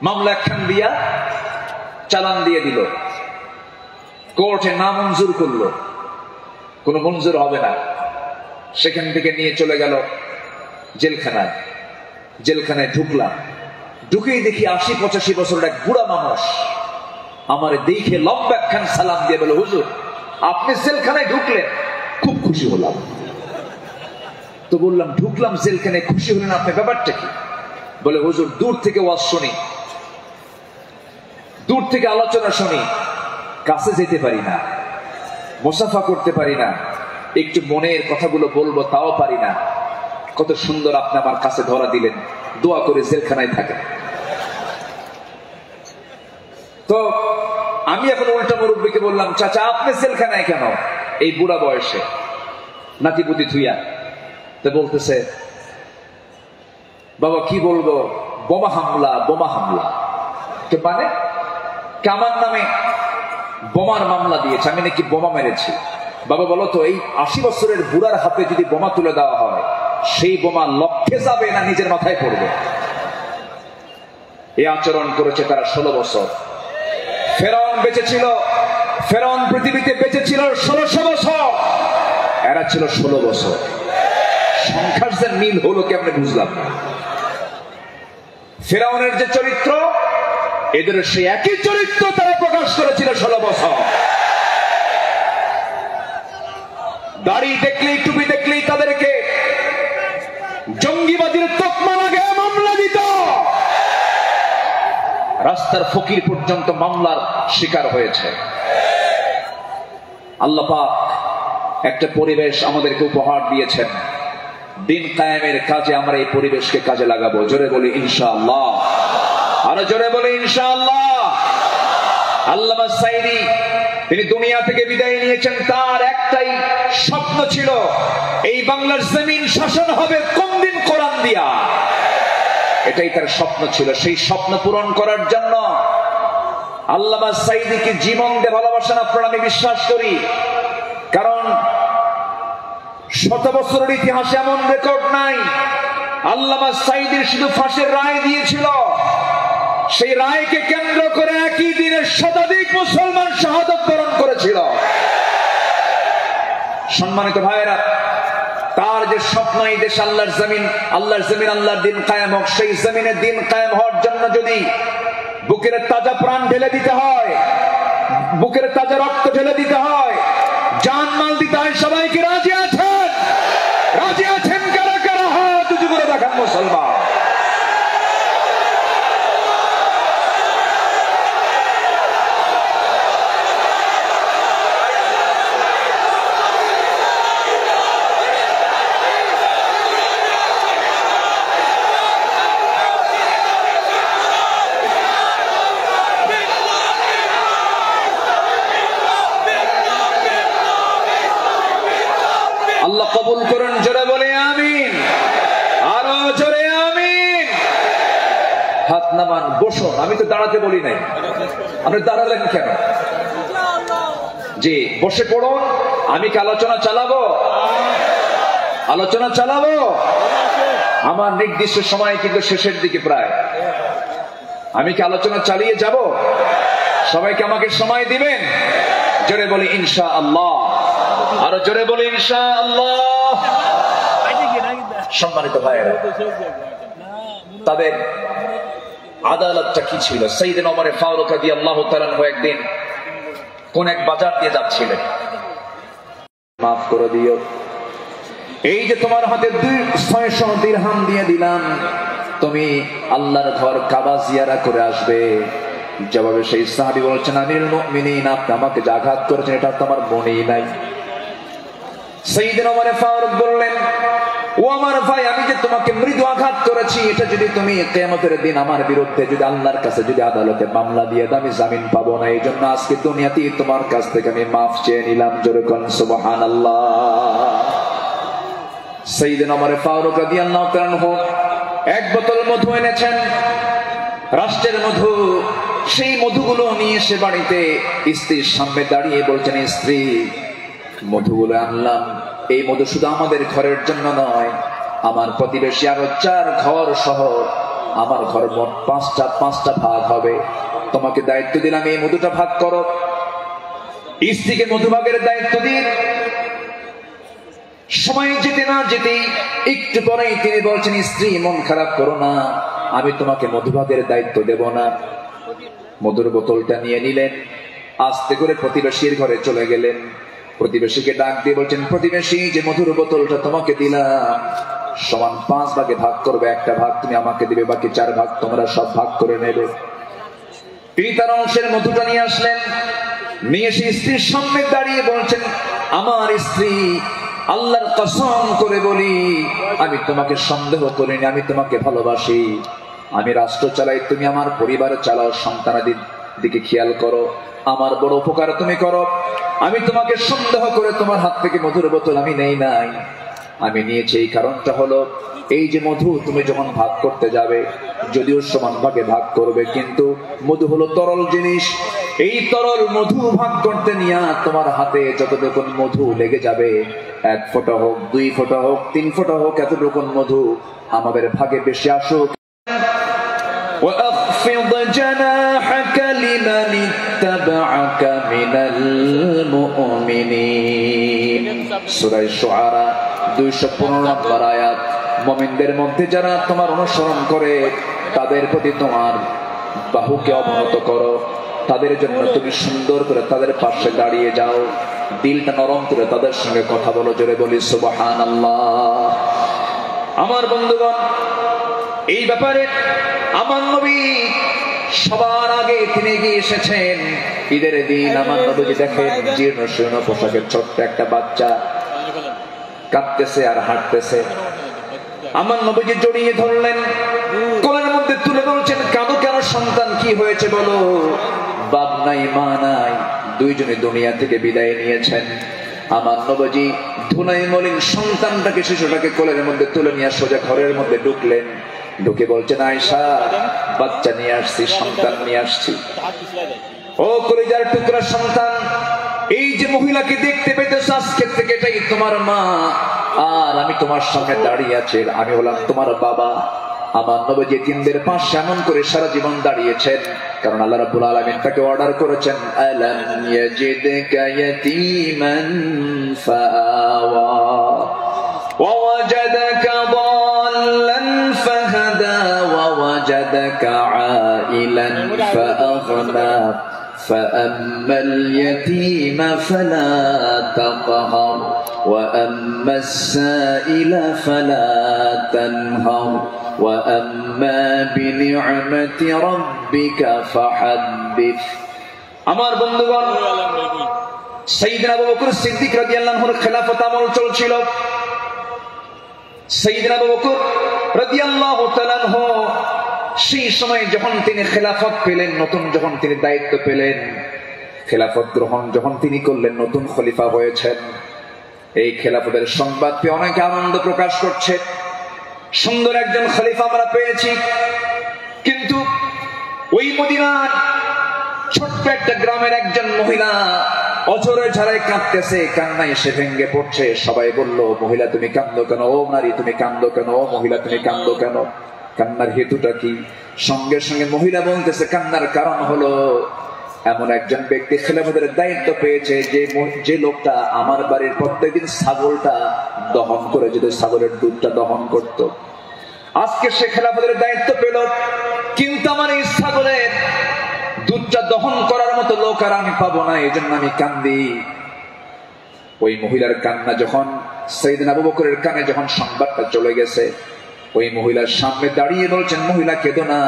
মামলা একখান দিয়া চালান দিয়ে দিল, কোর্টে না মঞ্জুর করলো, কোনো মঞ্জুর হবে না। সেখান থেকে নিয়ে চলে গেল জেলখানায়। জেলখানায় ঢুকলাম, ঢুকেই দেখি 80-85 বছরের এক বুড়া মানুষ আমার দেখে লম্বা একখান সালাম দিয়ে বলে, হুজুর আপনি জেলখানায় ঢুকলেন, খুব খুশি হলাম। তো বললাম, ঢুকলাম জেলখানায়, খুশি হলেন আপনি, ব্যাপারটা কি? বলে, হুজুর দূর থেকে ওয়াজ শুনি, দূর থেকে আলোচনা শুনি, কাছে যেতে পারি না, মুসাফা করতে পারি না, একটু মনের কথাগুলো বলবো তাও পারি না। কত সুন্দর আপনি আমার কাছে ধরা দিলেন, দোয়া করে জেলখানায় থাকেন। তো আমি এখন উল্টা মুরব্বীকে বললাম, চাচা আপনি জেলখানায় কেন এই বুড়া বয়সে, নাতিপুতি থুইয়া? তো বলতেছে, বাবা কি বলবো, বোমা হামলা, বোমা হামলা। তো মানে আমার নামে বোমার মামলা দিয়েছে, আমি নাকি বোমা মেরেছি। বাবা বলো তো, এই 80 বছরের বুড়ার হাতে যদি বোমা তুলে দেওয়া হয়, সেই বোমা লক্ষ্যে যাবে না নিজের মাথায় পড়বে? এই আচরণ করেছে তারা 16 বছর। ফেরাউন বেঁচে ছিল, ফেরাউন পৃথিবীতে বেঁচে ছিল 1600 বছর, এরা ছিল 16 বছর। সংখ্যার যে মিল হলো কেমনে বুঝলাম না। ফেরাউনের যে চরিত্র, এদের সেই একই চরিত্র তারা প্রকাশ করেছিল 16 বছর। দাড়ি দেখলেই, টুপি দেখলেই তাদেরকে জঙ্গিবাদীর তকমা লাগে, মামলা দিত। রাস্তার ফকির পর্যন্ত মামলার শিকার হয়েছে। আল্লাহ পাক একটা পরিবেশ আমাদেরকে উপহার দিয়েছেন, দিন কায়েমের কাজে আমরা এই পরিবেশকে কাজে লাগাবো। জোরে বলি ইনশাআল্লাহ, আরো জোরে বলি ইনশাআল্লাহ। আল্লামা সাইদি তিনি দুনিয়া থেকে বিদায় নিয়েছেন, তার একটাই স্বপ্ন ছিল, এই বাংলার জমিন শাসন হবে কোন দিন? কোরআন দিয়া। এটাই তার স্বপ্ন ছিল। সেই স্বপ্ন পূরণ করার জন্য আল্লামা সাঈদীকে জীবন দিয়ে ভালোবাসেন আপনারা, আমি বিশ্বাস করি। কারণ 100 বছরের ইতিহাসে এমন রেকর্ড নাই। আল্লামা সাঈদীর শুধু ফাঁসির রায় দিয়েছিল, সেই রায়কে কেন্দ্র করে একই দিনে শতাধিক মুসলমান শাহাদাত বরণ করেছিল। সম্মানিত ভাইয়েরা, তার যে স্বপ্ন এই দেশ আল্লাহর জমিন, আল্লাহর দিন কায়েম হোক, সেই জমিনে দিন কায়েম হওয়ার জন্য যদি বুকের তাজা প্রাণ ঢেলে দিতে হয়, বুকের তাজা রক্ত ঢেলে দিতে হয়, জান মাল দিতে হয়, সবাইকে রাজি আছেন? রাজি আছেন কারা কারা? হাত উঁচু করে দেখান মুসলমান। আল্লাহ কবুল করুন, জোরে বলে আমিন, আরো জোরে আমিন। হাত নামান, বসুন। আমি তো দাঁড়াতে বলি নাই, আপনি দাঁড়ালেন কেন? জি, বসে পড়ুন। আমি কি আলোচনা চালাবো? আলোচনা চালাবো। আমার নির্দিষ্ট সময় কিন্তু শেষের দিকে প্রায়। আমি কি আলোচনা চালিয়ে যাব? সবাইকে আমাকে সময় দিবেন? জোরে বলি ইনশাআল্লাহ, আরো জোরে বলি ইনশাআল্লাহ। সম্মানিত ভাইয়েরা, তাদের আদালতটা কি ছিল? সাইয়েদনা ওমর ফারুক রাদিয়াল্লাহু তাআলা একদিন কোন এক বাজার দিয়ে যাচ্ছিলেন। মাফ করে দিও, এই যে তোমার হাতে 600 দিরহাম দিয়ে দিলাম, তুমি আল্লাহর ঘর কাবা জিয়ারা করে আসবে। জবাবে সেই সাহাবী বলছেন, আমিরুল মুমিনিন, আপনি আমাকে যে আঘাত করেছেন এটা তো আমার মনেই নাই। সাইয়েদনা ওমর ফারুক বললেন, ও আমার ভাই, আমি যে তোমাকে মৃদু আঘাত করেছি, এটা যদি তুমি কিয়ামতের দিন আমার বিরুদ্ধে যদি আল্লাহর কাছে যদি আদালতে মামলা দিয়ে দাও, আমি জামিন পাবো না। এই জন্য আজকে দুনিয়াতেই তোমার কাছ থেকে আমি মাফ চেয়ে নিলাম। জোরে কোন সুবহানাল্লাহ। সাইয়েদনা ওমর ফারুক রাদিয়াল্লাহু তাআলা এক বোতল মধু এনেছেন, রাষ্ট্রের মধু। সেই মধুগুলো নিয়ে এসে বাড়িতে স্ত্রীর সামনে দাঁড়িয়ে বলছেন, স্ত্রী, মধুগুলো আনলাম। এই মধু শুধু আমাদের ঘরের জন্য নয়, আমার প্রতিবেশী আরো 4 ঘর সহ আমার ঘর মোট 5টা ভাগ হবে। তোমাকে দায়িত্ব দিলাম, এই মধুটা ভাগ করো। স্ত্রীকে মধু ভাগের দায়িত্ব দিন। সময় যেতে না যেতেই একটু পরেই তিনি বলছেন, স্ত্রী, মন খারাপ করো না, আমি তোমাকে মধুভাগের দায়িত্ব দেব না। মধুর বোতলটা নিয়ে নিলেন, আস্তে করে প্রতিবেশীর ঘরে চলে গেলেন। প্রতিবেশীকে ডাক দিয়ে বলছেন, প্রতিবেশী, যে মধুর বোতলটা তোমাকে দিলাম সমান 5 ভাগে ভাগ করবে। একটা ভাগ তুমি আমাকে দিবে, বাকি 4 ভাগ তোমরা সব ভাগ করে নেবে। তিনি তার অংশের মধুটা নিয়ে আসলেন, নিয়ে এসে স্ত্রীর সামনে দাঁড়িয়ে বলছেন, আমার স্ত্রী, আল্লাহর কসম করে বলি, আমি তোমাকে সন্দেহ করিনি, আমি তোমাকে ভালোবাসি। আমি রাষ্ট্র চালাই, তুমি আমার পরিবার চালাও, সন্তানাদের দিকে খেয়াল করো, আমার বড় উপকার তুমি করো। আমি তোমাকে সন্দেহ করে তোমার হাত থেকে মধুর বোতল আমি নেই নাই, আমি নিয়েছি। এই কারণটা হলো, এই যে মধু তুমি যখন ভাগ করতে যাবে, যদিও সমান ভাগে ভাগ করবে, কিন্তু মধু হলো তরল জিনিস। এই তরল মধু ভাগ করতে নিয়ে তোমার হাতে যতটুকু মধু লেগে যাবে, 1 ফোঁটা হোক, 2 ফোঁটা হোক, 3 ফোঁটা হোক, এতটুকু মধু আমাদের ভাগে বেশি আসুক। وَأَخْفِضْ جَنَاحَكَ لِمَنِ اتَّبَعَكَ مِنَ الْمُؤْمِنِينَ। সূরা শুআরা 215 নম্বর আয়াত। মুমিনদের মধ্যে যারা তোমার অনুসরণ করে, তাদের প্রতি তোমার বাহুকে অবনত করো, তাদের জন্য তুমি সুন্দর করে তাদের পাশে দাঁড়িয়ে যাও, দিলটা নরম করে তাদের সঙ্গে কথা বলো। জোরে বলি সুবহানাল্লাহ। আমার বন্ধুগণ, এই ব্যাপারে আমার নবী সবার আগে তিনি এগিয়ে এসেছেন। ঈদের দিন আমার নবীজি দেখেন, জীর্ণ শীর্ণ পোশাকের ছোট্ট একটা বাচ্চা কাঁদতেছে আর হাঁটতেছে। আমার নবীজি জড়িয়ে ধরলেন, কোলের মধ্যে তুলে বলছেন, কাঁদো কেন সন্তান, কি হয়েছে বলো? বাপ নাই, মা নাই, দুইজনে দুনিয়া থেকে বিদায় নিয়েছেন। আমার নবীজি ধুলাই মলিন সন্তানটাকে, শিশুটাকে কোলের মধ্যে তুলে নিয়ে সোজা ঘরের মধ্যে ঢুকলেন। ঢুকে বলছেন, আয়েশা, বাচ্চা নিয়ে আসছি, সন্তান নিয়ে আসছি। ও কলিজার টুকরা সন্তান, এই যে মহিলাকে দেখতে পেতেছ, আজকের থেকে এটাই তোমার মা, আর আমি তোমার সামনে দাঁড়িয়ে আছি, আমি হলাম তোমার বাবা। আমার নবী তিনদের পাশে এমন করে সারা জীবন দাঁড়িয়েছেন, কারণ আল্লাহ রাব্বুল আলামিন তাকে অর্ডার করেছেন, আলাম ইয়াজিদকা ইয়াতীমান ফাআওয়া ওয়া ওয়াজাদাকা দাল্লান ফাহাদা ওয়া ওয়াজাদাকা আইলান ফাআগনা فأما اليتيم فلا تقهر وأما السائل فلا تنهر وأما بنعمة ربك فحدث। আমার বন্ধুগণ, সাইয়েদনা আবু বকর সিদ্দিক রাদিয়াল্লাহু আনহুর খেলাফত আমল চলছিল। সাইয়েদনা আবু বকর রাদিয়াল্লাহু তাআলা আনহু সেই সময় যখন তিনি খেলাফত পেলেন, নতুন যখন তিনি দায়িত্ব পেলেন, খেলাফত গ্রহণ যখন তিনি করলেন, নতুন খলিফা হয়েছেন, এই খেলাফতের সংবাদ পেয়ে অনেকে আনন্দ প্রকাশ করছে, সুন্দর একজন খলিফা আমরা পেয়েছি। কিন্তু ওই মদিনার ছোট্ট একটা গ্রামের একজন মহিলা অঝরে ঝাড়ায় কাঁদতেছে, কান্নায় এসে ভেঙ্গে পড়ছে। সবাই বলল, মহিলা তুমি কান্দো কেন? ও নারী তুমি কান্দো কেন? ও মহিলা তুমি কান্দো কেন? কান্নার হেতুটা কি? সঙ্গে সঙ্গে মহিলা বলতেছে, কান্নার কারণ হলো এমন একজন ব্যক্তি খেলাফতের দায়িত্ব পেয়েছে, যে লোকটা আমার বাড়ির প্রত্যেকদিন ছাগলটা দহন করে যেত, ছাগলের দুধটা দহন করত। আজকে সে খেলাফতের দায়িত্ব পেল, কিন্তু আমার এই ছাগলের দুধটা দহন করার মতো লোক আর আমি পাবো না, এই জন্য আমি কান্দি। ওই মহিলার কান্না যখন সাইয়েদনা আবু বকরের কানে যখন সংবাদটা চলে গেছে, ওই মহিলার সামনে দাঁড়িয়ে বলছেন, মহিলা কেঁদো না,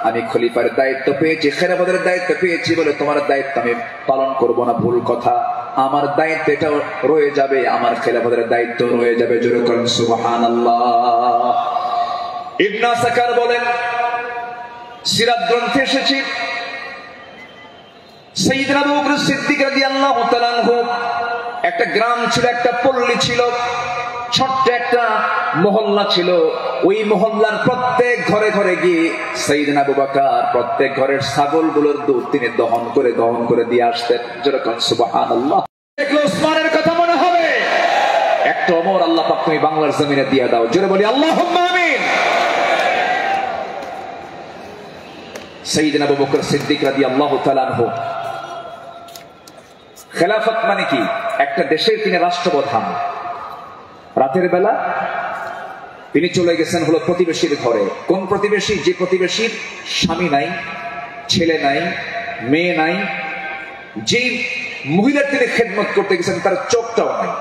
আমি খলিফার দায়িত্ব পেয়েছি, খেলাফতের দায়িত্ব পেয়েছি বলে তোমার দায়িত্ব আমি পালন করব না, ভুল কথা। আমার দায়িত্ব এটা রয়ে যাবে, আমার খেলাফতের দায়িত্ব রয়ে যাবে। জোরে করেন সুবহানাল্লাহ। ইবনে আসাকার বলেন, সিরাত গ্রন্থে এসেছে, সাইয়েদনা আবু বকর সিদ্দিক রাদিয়াল্লাহু তাআলা আনহু একটা গ্রাম ছিল, একটা পল্লী ছিল, ছোট্ট একটা মহল্লা ছিল। ওই মহল্লার প্রত্যেক ঘরে ঘরে গিয়ে সাইয়েদনা আবু বকর প্রত্যেক ঘরের ছাগলগুলোর দুধ তিনি দহন করে দিয়ে আসতেন। যেরকম সুবহানাল্লাহ। দেখলো ওসমানের কথা মনে হবে, একটা ওমর আল্লাহ পাক তুমি বাংলার জমিনে দিয়ে দাও। জোরে বলি আল্লাহুম্মা আমিন। সাইয়েদনা আবু বকর সিদ্দিক রাদিয়াল্লাহু তাআলা আনহু, খেলাফত মানে কি? একটা দেশের তিনি রাষ্ট্রপ্রধান। রাতের বেলা তিনি চলে গেছেন হলো প্রতিবেশীর ঘরে। কোন প্রতিবেশী? যে প্রতিবেশীর স্বামী নাই, ছেলে নাই, মেয়ে নাই, যে মহিলার তিনি খেদমত করতে গেছেন তার চোখটাও নাই,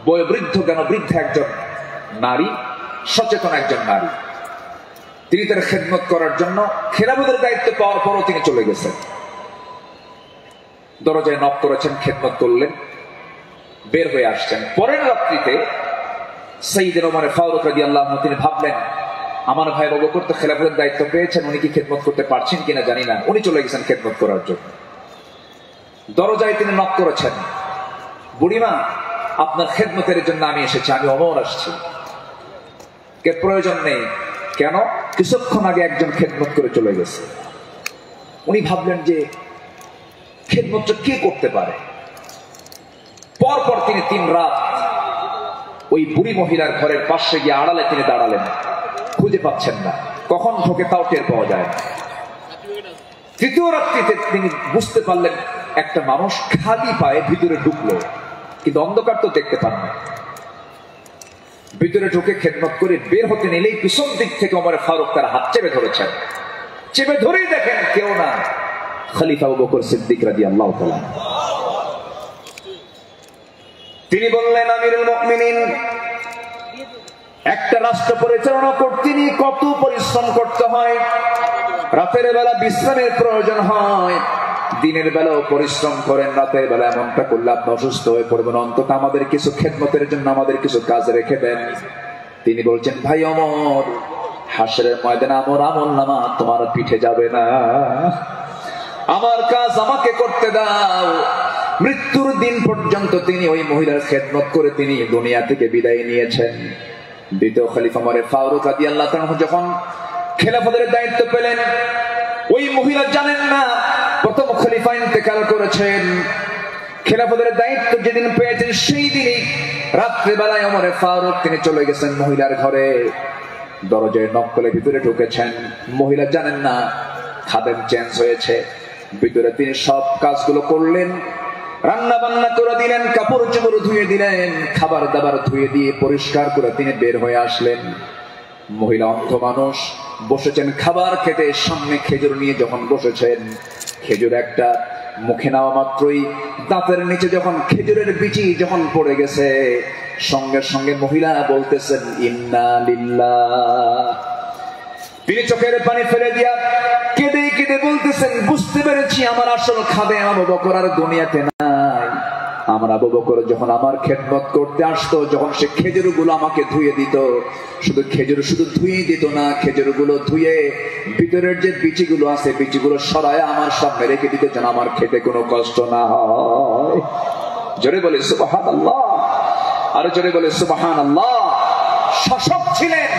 বয়োবৃদ্ধ কেন বৃদ্ধ একজন নারী, সচেতন একজন নারী, তিনি তার খেদমত করার জন্য খেলাফতের দায়িত্ব পাওয়ার পরও তিনি চলে গেছেন। দরজায় নক করেছেন, খেদমত করলেন, বের হয়ে আসছেন। পরের রাত্রিতে সাইয়েদনা ওমর ফারুক রাদিয়াল্লাহু আনহু তিনি ভাবলেন, আমার ভাই আবু বকর তো খেলাফতের দায়িত্ব পেয়েছেন, উনি কি খেদমত করতে পারছেন কিনা জানি না, উনি চলে গেছেন খেদমত করার জন্য। দরজায় তিনি নক করেছেন, বুড়িমা আপনার খেদমতের জন্য আমি এসেছি, আমি ওমর আসছি। কে প্রয়োজন নেই। কেন? কিছুক্ষণ আগে একজন খেদমত করে চলে গেছে। উনি ভাবলেন যে খেদমতটা কে করতে পারে। পরপর তিনি 3 রাত ওই বুড়ি মহিলার ঘরের পাশে গিয়ে আড়ালে তিনি দাঁড়ালেন, খুঁজে পাচ্ছেন না, কখন ঢোকে তাও টের পাওয়া যায় না। তৃতীয় রাত্রিতে তিনি বুঝতে পারলেন একটা মানুষ খালি পায়ে ভিতরে ঢুকলো, কিন্তু অন্ধকার তো দেখতে পান না। ভিতরে ঢুকে খেদমত করে বের হতে নিলেই পিছন দিক থেকে ওমর ফারুক তার হাত চেপে ধরেছেন। চেপে ধরেই দেখেন কেউ না, খলিফা আবু বকর সিদ্দিক রাদিয়াল্লাহু তাআলা। তিনি বললেন, আমিরুল মুমিনিন, একটা রাষ্ট্র পরিচালনা করতে কত পরিশ্রম করতে হয়। রাতের বেলা বিশ্রামের প্রয়োজন হয়, দিনের বেলাও পরিশ্রম করেন, রাতের বেলা এমনটা করলে আপনি অসুস্থ হয়ে পড়বেন, অন্তত আমাদের কিছু খেদমতের জন্য আমাদের কিছু কাজ রেখে দেন। তিনি বলছেন, ভাই ওমর, হাসরের ময়দানে আমার আমলনামা তোমার পিঠে যাবে না, আমার কাজ আমাকে করতে দাও। মৃত্যুর দিন পর্যন্ত তিনি ওই মহিলার খেদমত করে তিনি দুনিয়া থেকে বিদায় নিয়েছেন। দ্বিতীয় খলিফা ওমর ফারুক রাদিয়াল্লাহু তাআলা যখন খেলাফতের দায়িত্ব পেলেন, ওই মহিলা জানেন না প্রথম খলিফা ইন্তেকাল করেছেন। খেলাফতের দায়িত্ব যেদিন পেয়েছেন সেই দিনই রাত্রে বেলায় ওমর ফারুক তিনি চলে গেছেন মহিলার ঘরে, দরজায় নক করে ভিতরে ঢুকেছেন। মহিলা জানেন না খাদেম চেঞ্জ হয়েছে। ভিতরে তিনি সব কাজগুলো করলেন, রান্না বান্না করে দিলেন, কাপড় চোপড় ধুয়ে দিলেন, খাবার দাবার ধুয়ে দিয়ে পরিষ্কার করে তিনি বের হয়ে আসলেন। মহিলা অন্ধ মানুষ, বসেছেন খাবার খেতে, সামনে খেজুর নিয়ে যখন বসেছেন, খেজুর একটা মুখে নেওয়া মাত্রই দাঁতের নিচে যখন খেজুরের বিচি যখন পড়ে গেছে, সঙ্গে সঙ্গে মহিলা বলতেছেন ইন্না লিল্লাহ। তিনি চোখের পানি ফেলে দিয়া কেঁদে কেঁদে বলতেছেন, বুঝতে পেরেছি আমার আসল খাদেম আবু বকর আর দুনিয়াতে নাই। আমার আবু বকর যখন আমার খেদমত করতে আসতো, যখন সে খেজুর গুলো আমাকে ধুয়ে দিত, শুধু খেজুর শুধু ধুয়ে দিত না, খেজুর গুলো ধুয়ে ভিতরের যে বিচিগুলো আছে বিচিগুলো সরায় আমার সামনে রেখে দিত, যেন আমার খেতে কোনো কষ্ট না হয়। জোরে বলে সুবহানাল্লাহ, আরো জোরে বলে সুবহানাল্লাহ। শাসক ছিলেন,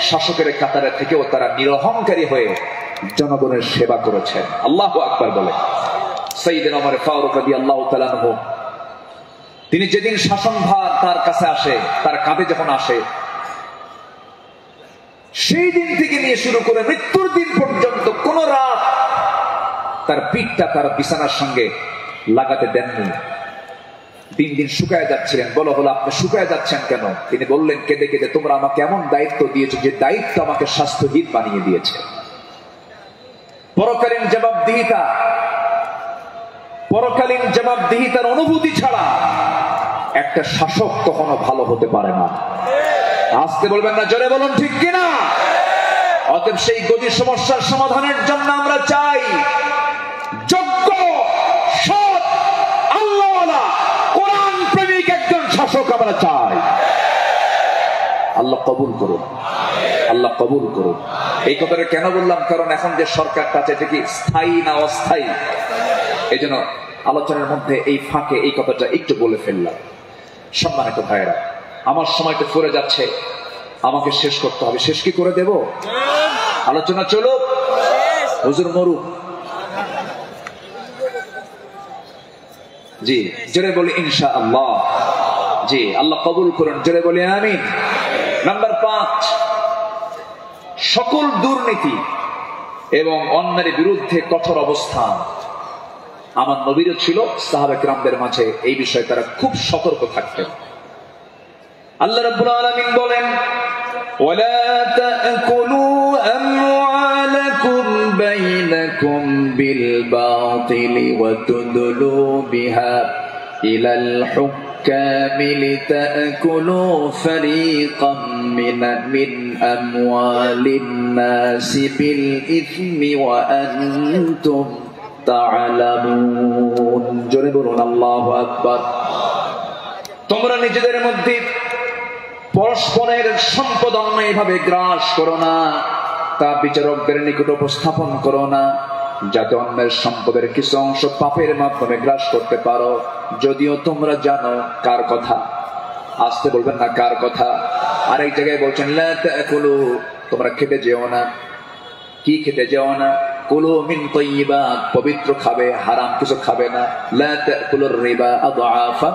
শাসকের কাতারে থেকেও তারা নিরহংকারী হয়ে জনগণের সেবা করেছেন। আল্লাহু আকবার বলে। সাইয়েদনা ওমর ফারুক রাদিয়াল্লাহু তাআলা আনহু তিনি যেদিন শাসনভার তার কাছে আসে, তার কাঁধে যখন আসে, সেই দিন থেকে নিয়ে শুরু করে মৃত্যুর দিন পর্যন্ত কোন রাত তার পিঠটা তার বিছানার সঙ্গে লাগাতে দেননি। দিন দিন শুকায় যাচ্ছিলেন। বলো হলো আপনি শুকায় যাচ্ছেন কেন? তিনি বললেন কেঁদে কেঁদে, তোমরা আমাকে এমন দায়িত্ব দিয়েছো যে দায়িত্ব আমাকে স্বাস্থ্যহীন বানিয়ে দিয়েছে। পরকালীন জবাবদিহিতা, পরকালীন জবাবদিহিতার অনুভূতি ছাড়া একটা শাসক কখনো ভালো হতে পারে না। আজকে বলবেন না, জোরে বলুন ঠিক কিনা? অতএব সেই গদির সমস্যার সমাধানের জন্য আমরা চাই যোগ্য, সৎ, আল্লাহওয়ালা, কোরআন প্রেমিক একজন শাসক আমরা চাই। আল্লাহ কবুল করুন, আল্লাহ কবুল করুন। এই কথাটা কেন বললাম? কারণ এখন যে সরকারটা আছে এটা কি স্থায়ী না অস্থায়ী? এই জন্য আলোচনার মধ্যে এই ফাঁকে এই কথাটা একটু বলে ফেললাম। সম্মানিত ভাইয়েরা, আমার সময়টা পড়ে যাচ্ছে, আমাকে শেষ করতে হবে। শেষ কি করে দেব? আলোচনা চলুক, হুজুর মরুক। জি, জোরে বলি ইনশাআল্লাহ। জি, আল্লাহ কবুল করুন, জোরে বলি আমিন। নাম্বার 5, সকল দুর্নীতি এবং অন্যায়ের বিরুদ্ধে কঠোর অবস্থান। আমার নবীরও ছিল, সাহাবা কিরামদের মাঝে এই বিষয়ে তারা খুব সতর্ক থাকতেন। আল্লাহ রাব্বুল আলামিন বলেন, ওয়ালা তাকুলু আমওয়ালাকুম বাইনাকুম বিল বাতিলি ওয়া তুদলু বিহা ইলাল হুক্কামি লিতাকুলু ফারীকাম মিন আমওয়ালিন নাসি বিল ইসমি ওয়া আনতুম তা'লামুন। জোরে বলুন আল্লাহু আকবার। তোমরা নিজেদের মধ্যে পরস্পরের সম্পদ অন্যায়ভাবে গ্রাস করো না, তা বিচারকদের নিকট উপস্থাপন করো না, যাতে অন্যের সম্পদের কিছু অংশ পাপের মাধ্যমে গ্রাস করতে পারো, যদিও তোমরা জানো কার কথা। আসতে বলবেন না কার কথা। আরেক জায়গায় বলছেন লা তাকুলু, তোমরা খেতে যেও না। কি খেতে যেও না? কুলু মিন তাইয়্যিবাত, পবিত্র খাবে, হারাম কিছু খাবে না। লা তাকুলুর রিবা আদআফা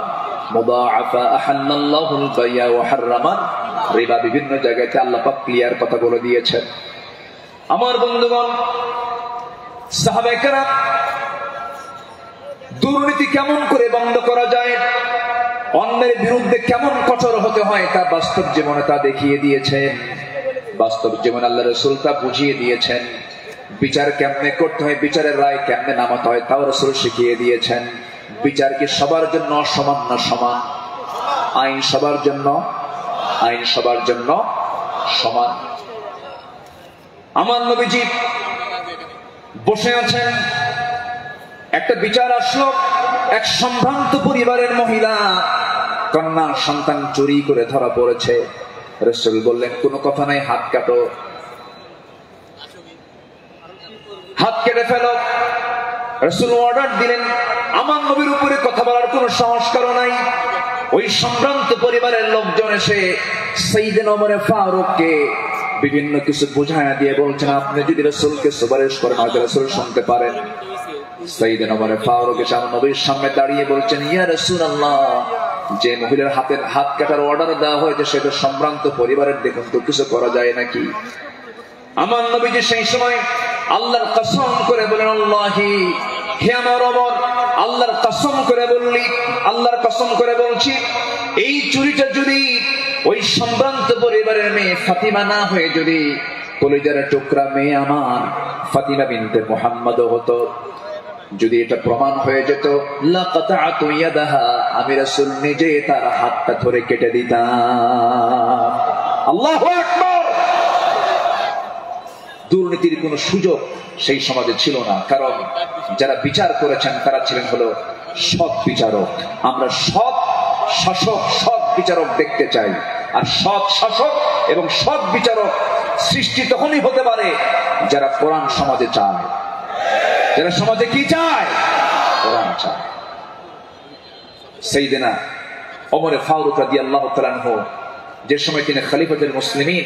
মুদাআফা আহাল্লাল্লাহুল বাই'a ওয়া হাররামা রিবা। বিভিন্ন জায়গায় আল্লাহ পাক ক্লিয়ার কথা বলে দিয়েছেন। আমার বন্ধুগণ, সাহাবায়ে কেরাম দুর্নীতি কেমন করে বন্ধ করা যায়, অন্যের বিরুদ্ধে কেমন কঠোর হতে হয়, তা বাস্তব জীবনে তা দেখিয়ে দিয়েছেন। বাস্তব জীবনে আল্লাহ রাসূল তা বুঝিয়ে দিয়েছেন। বিচার কেমনে করতে হয়, বিচারের রায় কেমনে নামাতে হয়, তাও রাসূল শিখিয়ে দিয়েছেন। বিচার কি সবার জন্য সমান না সমান? আইন সবার জন্য, আইন সবার জন্য সমান। আমার নবীজি বসে আছেন, একটা বিচার আসলো। এক সম্ভ্রান্ত পরিবারের মহিলা কন্যা সন্তান চুরি করে ধরা পড়েছে। রাসূল বললেন, কোনো কথা নাই, হাত কাটো, হাত কেটে ফেলো। রাসূল অর্ডার দিলেন, আমার নবীর উপরে কথা বলার কোনো সাহস কারো নাই। ওই সম্ভ্রান্ত পরিবারের লোকজন এসে সাইয়েদনা ওমর ফারুককে বিভিন্ন কিছু বুঝায়া দিয়ে বলছেন, আপনি যদি রাসূলকে সুপারিশ করেন হয়তো রাসূল শুনতে পারেন। সাইয়েদনা ওমর ফারুক এসে আমার নবীর সামনে দাঁড়িয়ে বলছেন, ইয়া রাসূলুল্লাহ, যে মহিলার হাত কাটার অর্ডার দেওয়া হয়েছে সেটা সম্ভ্রান্ত পরিবারের, দেখুন তো কিছু করা যায় নাকি। আমার নবীজি সেই সময় আল্লাহর কসম করে বলেন, আল্লাহি, হে আমার ওমর, আল্লাহর কসম করে বললি, আল্লাহর কসম করে বলছি, এই চুরিটা যদি ওই সম্ভ্রান্ত পরিবারের মেয়ে ফাতিমা না হয়ে যদি কলিজার টুকরা মেয়ে আমার ফাতিমা বিনতে মুহাম্মদ হতো, যদি এটা প্রমাণ হয়ে যেত, লাকাতাতু ইয়াদাহা, আমি রাসূল নিজে তার হাতটা ধরে কেটে দিতাম। আল্লাহু আকবার। দুর্নীতির কোনো সুযোগ সেই সমাজে ছিল না, কারণ যারা বিচার করেছেন তারা ছিলেন হলো সৎ বিচারক। আমরা সৎ শাসক, সৎ বিচারক দেখতে চাই। আর সৎ শাসক এবং সৎ বিচারক সৃষ্টি তখনই হতে পারে যারা কোরআন সমাজে চায়। যারা সমাজে কি চায়? কোরআন চায়। সাইয়েদনা ওমর ফারুক রাদিয়াল্লাহু তাআলা আনহু, যে সময় তিনি খলিফাতুল মুসলিমিন,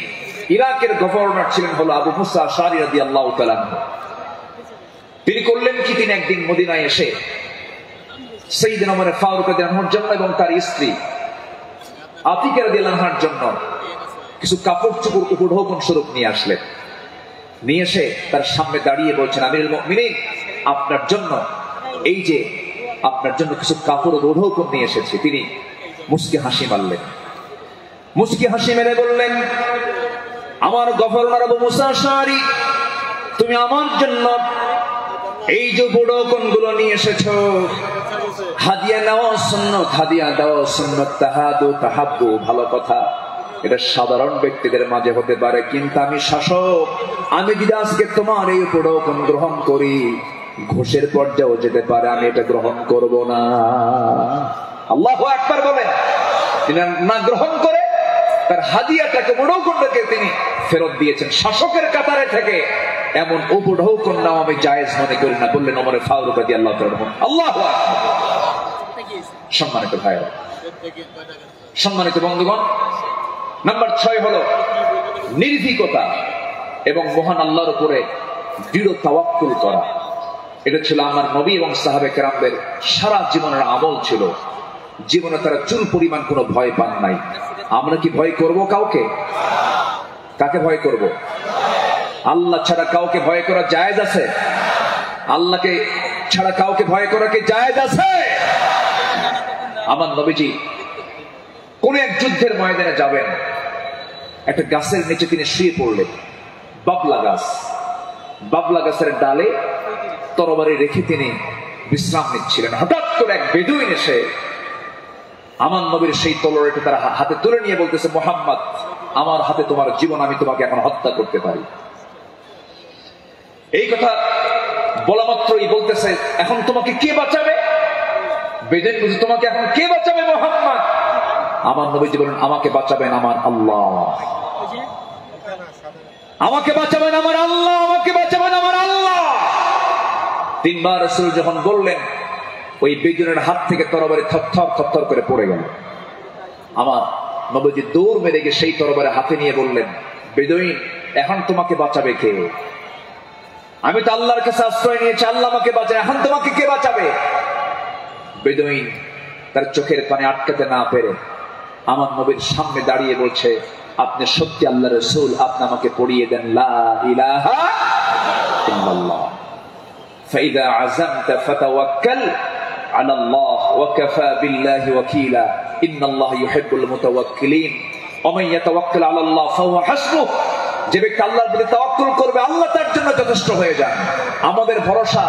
ইরাকের গভর্নর ছিলেন হলো আবু মুসা আশআরী রাদিয়াল্লাহু তাআলা আনহু। তিনি করলেন কি, তিনি একদিন মদিনায় এসে সাইয়েদনা ওমর ফারুক রাদিয়াল্লাহু আনহুর জন্য এবং তার স্ত্রী আতিকা রাদিয়াল্লাহু আনহার জন্য কিছু কাপড় চোপড় উপঢৌকন স্বরূপ নিয়ে আসলেন। নিয়ে এসে তার সামনে দাঁড়িয়ে বলছেন, আমিরুল মুমিনিন, আপনার জন্য এই যে আপনার জন্য কিছু কাপড় উপঢৌকন নিয়ে এসেছি। তিনি মুস্কি হাসি মারলেন। মুস্কি হাসি মেরে বললেন, আমার গভর্নর আবু মুসা আশআরী, তুমি আমার জন্য এই যে উপঢৌকন গুলো নিয়ে এসেছো, হাদিয়া নেওয়া সুন্নাত, হাদিয়া দেওয়া সুন্নাত, তাহাদু তাহাব্বু, ভালো কথা, এটা সাধারণ ব্যক্তিদের মাঝে হতে পারে, কিন্তু আমি শাসক, আমি যদি আজকে তোমার এই উপঢৌকন গ্রহণ করি, ঘুষের পর্যায়েও যেতে পারে, আমি এটা গ্রহণ করব না। আল্লাহু আকবার বলেন। তিনি না গ্রহণ করে তার হাদিয়াটাকে, উপঢৌকনটাকে তিনি ফেরত দিয়েছেন। শাসকের কাতারে থেকে এমন উপঢৌকন নাও আমি জায়েজ মনে করি না, বললেন ওমর ফারুক রাদিয়াল্লাহু তাআলা আনহু। আল্লাহু আকবার। সম্মানিত ভাইরা, সম্মানিত বন্ধুগণ, নাম্বার 6 হলো নির্ভীকতা এবং মহান আল্লাহর উপরে দৃঢ় তাওয়াক্কুল করা। এটা ছিল আমার নবী এবং সাহাবে কেরামদের সারা জীবনের আমল ছিল। জীবনে তারা চুল পরিমাণ কোনো ভয় পান নাই। আমরা কি ভয় করব কাউকে? কাকে ভয় করব? আল্লাহ ছাড়া কাউকে ভয় করা জায়েজ আছে? আল্লাহকে ছাড়া কাউকে ভয় করা কি জায়েজ আছে? আমার নবীজি কোন এক যুদ্ধের ময়দানে যাবেন, একটা গাছের নিচে তিনি শুয়ে পড়লেন। বাবলা গাছ, বাবলা গাছের ডালে তরবারি রেখে তিনি বিশ্রাম নিচ্ছিলেন। হঠাৎ করে এক বেদুইন এসে আমার নবীর সেই তলোয়ারটা তার হাতে তুলে নিয়ে বলতেছে, মুহাম্মদ, আমার হাতে তোমার জীবন, আমি তোমাকে এখন হত্যা করতে পারি। এই কথা বলা মাত্রই বলতেছে, এখন তোমাকে কে বাঁচাবে? বেদুইন বলছে, তোমাকে এখন কে বাঁচাবে মুহাম্মদ? আমার নবীজি বলেন, আমাকে বাঁচাবেন আমার আল্লাহ, আমাকে বাঁচাবেন আমার আল্লাহ, আমাকে বাঁচাবেন আমার আল্লাহ। 3 বার রাসূল যখন বললেন, ওই বেদুইনের হাত থেকে তরবারি থরথর থরথর করে পড়ে গেল। আমার নবীজি দৌড় মেরে গিয়ে সেই তরবারি হাতে নিয়ে বললেন, বেদুইন, এখন তোমাকে বাঁচাবে কে? আমি তো আল্লাহর কাছে আশ্রয় নিয়েছি, আল্লাহ আমাকে বাঁচায়, এখন তোমাকে কে বাঁচাবে? বেদুইন তার চোখের পানি আটকাতে না পেরে আমার নবীর সামনে দাঁড়িয়ে বলছে, আপনি সত্যি আল্লাহর রাসূল, আপনি আমাকে পড়িয়ে দেন লা ইলাহা ইল্লাল্লাহ, ফাইদা আযামতা ফাতাওয়াক্কাল আলাল্লাহ ওয়া কাফা বিল্লাহি ওয়াকিলা, ইন্নাল্লাহা ইউহিব্বুল মুতাওয়াক্কিলিন, ওয়া মান ইয়াতাওয়াক্কাল আলাল্লাহ ফাহুয়া হাসবুহ। যে ব্যক্তি আল্লাহর প্রতি তাওয়াক্কুল করবে, আল্লাহ তার জন্য যথেষ্ট হয়ে যান। আমাদের ভরসা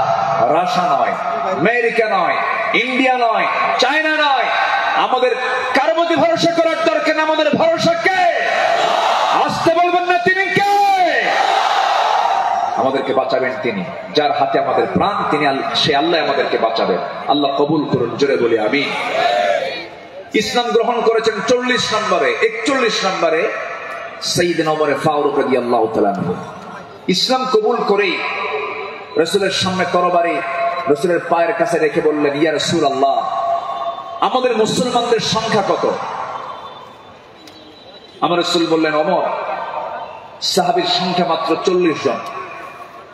রাশিয়া নয়, আমেরিকা নয়, ইন্ডিয়া নয়, চায়না নয়, আমাদের কার প্রতি ভরসা করার দরকার না। আমাদের ভরসা কে? আসতে বলবেন না, তিনি কে? আমাদেরকে বাঁচাবেন তিনি, যার হাতে আমাদের প্রাণ, তিনি সে আল্লাহ আমাদেরকে বাঁচাবেন। আল্লাহ কবুল করুন, জোরে বলি আমিন। ইসলাম গ্রহণ করেছেন 40 নম্বরে, 41 নম্বরে সাইয়েদনা ওমর ফারুক রাদিয়াল্লাহু তাআলা আনহু। ইসলাম কবুল করেই রাসূলের সামনে তরবারি রাসূলের পায়ের কাছে রেখে বললেন, ইয়া রাসূলুল্লাহ, আমাদের মুসলমানদের সংখ্যা কত? আমার রাসূল বললেন, ওমর, সাহাবীর সংখ্যা মাত্র 40 জন,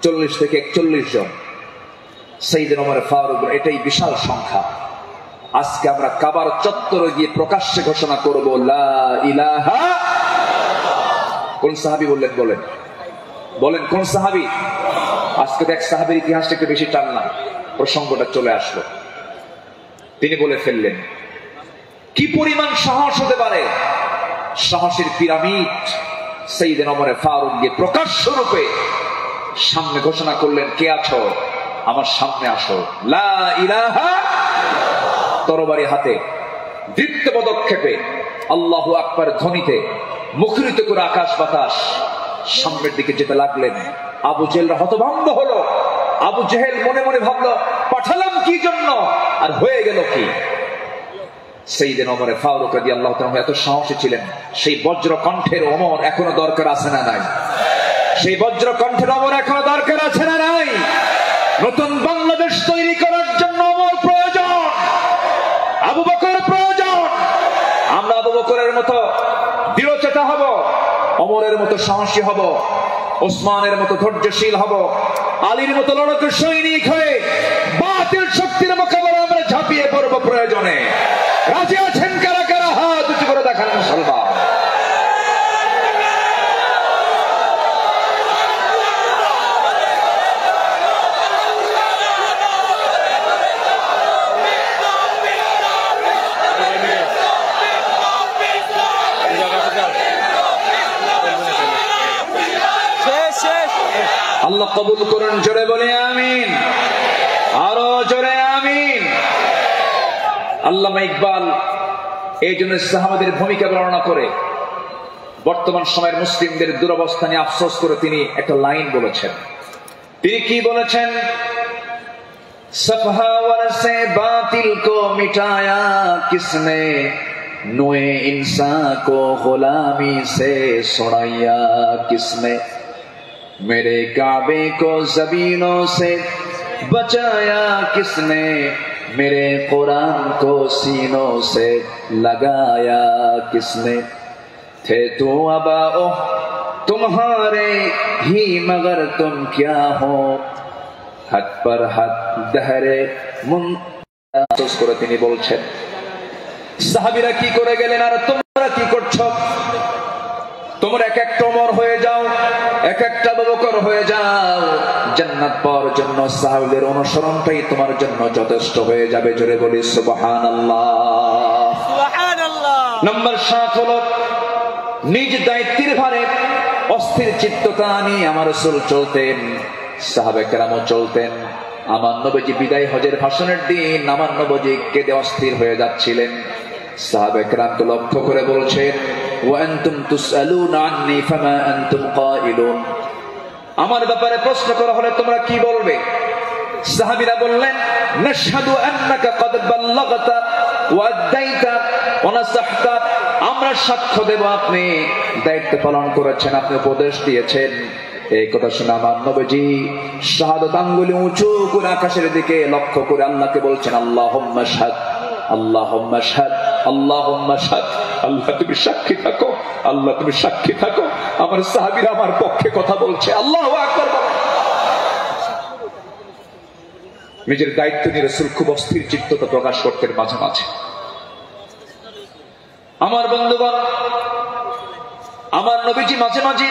40 থেকে 41 জন। সাইয়েদনা ওমর ফারুক, এটাই বিশাল সংখ্যা। আজকে আমরা কাবার চত্বরে গিয়ে প্রকাশ্যে ঘোষণা করব, লা ইলাহা। কোন সাহাবী বললেন? বলেন কোন সাহাবী? আজকে এক সাহাবীর ইতিহাসটা একটু বেশি টানলাম, প্রসঙ্গটা চলে আসলো। তিনি বলে ফেললেন, কি পরিমাণ সাহস হতে পারে! সাহসের পিরামিড সাইয়েদনা ওমর ফারুক গিয়ে প্রকাশ্য রূপে সামনে ঘোষণা করলেন, কে আছো? আমার সামনে আসো, লা ইলাহা। তরবারি হাতে দৃপ্ত পদক্ষেপে আল্লাহু আকবার ধ্বনিতে মুখরিত করে আকাশ বাতাস সামনের দিকে যেতে লাগলেন। আবু জেহেলরা হতভম্ব হলো। আবু জেহেল মনে মনে ভাবলো, পাঠালাম কি জন্য, আর হয়ে গেল কি? সাইয়েদনা ওমর ফারুক রাদিয়াল্লাহু তাআলা এত সাহসী ছিলেন, সেই বজ্র কণ্ঠের ওমর এখনো দরকার আছে না নাই? সেই বজ্র কণ্ঠের ওমর এখনো দরকার আছে না নাই? নতুন বাংলাদেশ তৈরি করার জন্য ওমর প্রয়োজন, আবু বকর প্রয়োজন। আমরা আবু বকরের মতো দৃঢ়চেতা হব, ওমরের মতো সাহসী হব, ওসমানের মতো ধৈর্যশীল হব, আলীর মতো লড়াকু সৈনিক হয়ে বাতিল শক্তির মোকাবেলা আমরা ঝাঁপিয়ে পড়ব প্রয়োজনে। রাজি আছেন কারা কারা? হাত উঁচু করে দেখান মুসলমান। আল্লাহ কবুল করুন, জোরে বলে আমিন, আরো জোরে আমিন। আল্লামা ইকবাল এই জন্য সাহাবাদের ভূমিকা বর্ণনা করে বর্তমান সময়ের মুসলিমদের দুরবস্থা নিয়ে আফসোস করে তিনি একটা লাইন বলেছেন। তিনি কি বলেছেন? সফহা ওয়ারসে বাতিল কো মিটায়া কিসনে, নুয়ে ইনসান কো গুলামি সে ছুড়ায়া কিসনে, मेरे काबे को ज़मीनों से बचाया किसने, मेरे कुरान को सीनों से लगाया किसने, थे तो अबाओ तुम्हारे ही मगर तुम क्या हो, हद पर हद दहरे मुंतज़िर করে তিনি বলছেন, সাহাবীরা কি করে গেলেন আর তোমরা কি করছো? তোমরা এক একটা ওমর হয়ে যাও, এক একটা আবু বকর হয়ে যাও, জান্নাত পাওয়ার জন্য সাহাবীদের অনুসরণটাই তোমার জন্য যথেষ্ট হয়ে যাবে। জোরে বলি সুবহানাল্লাহ, সুবহানাল্লাহ। নাম্বার 7 হলো নিজ দায়িত্বের ভারে অস্থির চিত্ততা নিয়ে আমার রাসূল চলতেন, সাহাবায়ে কেরামও চলতেন। আমার নবীজি বিদায় হজের ভাষণের দিন আমার নবীজি কেঁদে অস্থির হয়ে যাচ্ছিলেন। সাহাবায়ে কেরামকে লক্ষ্য করে বলছেন, ওয়া আনতুম তুসআলুনা আন্নী ফামা আনতুম কাইলুন, আমার ব্যাপারে প্রশ্ন করা হলে তোমরা কি বলবে? সাহাবীরা বললেন, নাশহাদু আন্নাকা ক্বাদ বাল্লাগতা ওয়া আদাইতা ওয়া নাসাহতা, আমরা সাক্ষ্য দেব আপনি দায়িত্ব পালন করেছেন, আপনি উপদেশ দিয়েছেন। এই কথা শুনে আমার নবীজি শাহাদাত আঙ্গুলি উঁচু করে আকাশের দিকে লক্ষ্য করে আল্লাহকে বলছেন, আল্লাহুম্মা শাহাদ, আল্লাহুম্মা শাহাদ, আল্লাহুম্মা শাহাদ। আল্লাহ তুমি সাক্ষী থাকো, আল্লাহ তুমি সাক্ষী থাকো, আমার সাহাবীরা আমার পক্ষে কথা বলছে। আল্লাহু আকবার। নিজের দায়িত্ব নিয়ে রাসূল খুব অস্থির চিত্ততা প্রকাশ করতেন মাঝে মাঝে। আমার বন্ধুগণ, আমার নবীজি মাঝে মাঝে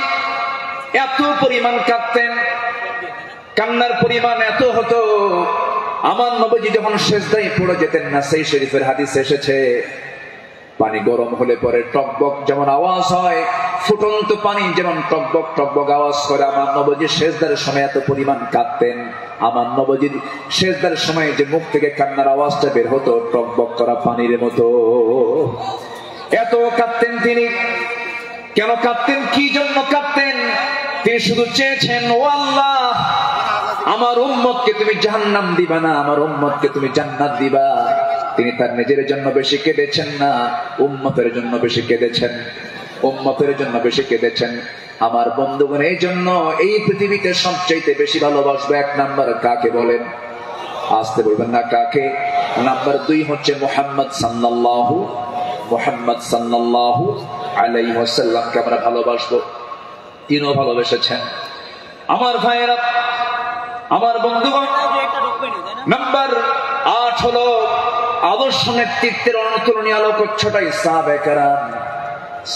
এত পরিমাণ কাঁদতেন, কান্নার পরিমাণ এত হতো, আমার নবীজি যখন সিজদায় পড়ে যেতেন না, সেই শরীফের হাদিস এসেছে, পানি গরম হলে পরে টকবক যেমন আওয়াজ হয়, ফুটন্ত পানি যেমন টকবক টকবক আওয়াজ করে, আমার নবীজি সিজদার সময় এত পরিমাণ কাঁদতেন। আমার নবীজি সিজদার সময় যে মুখ থেকে কান্নার আওয়াজটা বের হতো টকবক করা পানির মতো, এত কাঁদতেন তিনি। কেন কাঁদতেন? কি জন্য কাঁদতেন? তিনি শুধু চেয়েছেন, ও আল্লাহ, আমার উম্মতকে তুমি জাহান্নাম দিবা না, আমার উম্মতকে তুমি জান্নাত দিবা। তিনি তার নিজের জন্য বেশি কেঁদেছেন না, উম্মতের জন্য বেশি কেঁদেছেন, উম্মতের জন্য বেশি কেঁদেছেন। আমার বন্ধুগণ, এই জন্য এই পৃথিবীতে সবচাইতে বেশি ভালোবাসবো এক নাম্বার কাকে বলেন? আসতে বলবেন না কাকে? নাম্বার 2 হচ্ছে মুহাম্মদ সাল্লাল্লাহু আলাইহি ওয়াসাল্লামকে আমরা ভালোবাসবো। তিনিও ভালোবেসেছেন। আমার ভাইয়েরা, আমার বন্ধুগণ, নাম্বার 8 হলো আদর্শ নেতৃত্বের অনুকরণীয় আলোকচ্ছটাই সাহাবায়ে কেরাম।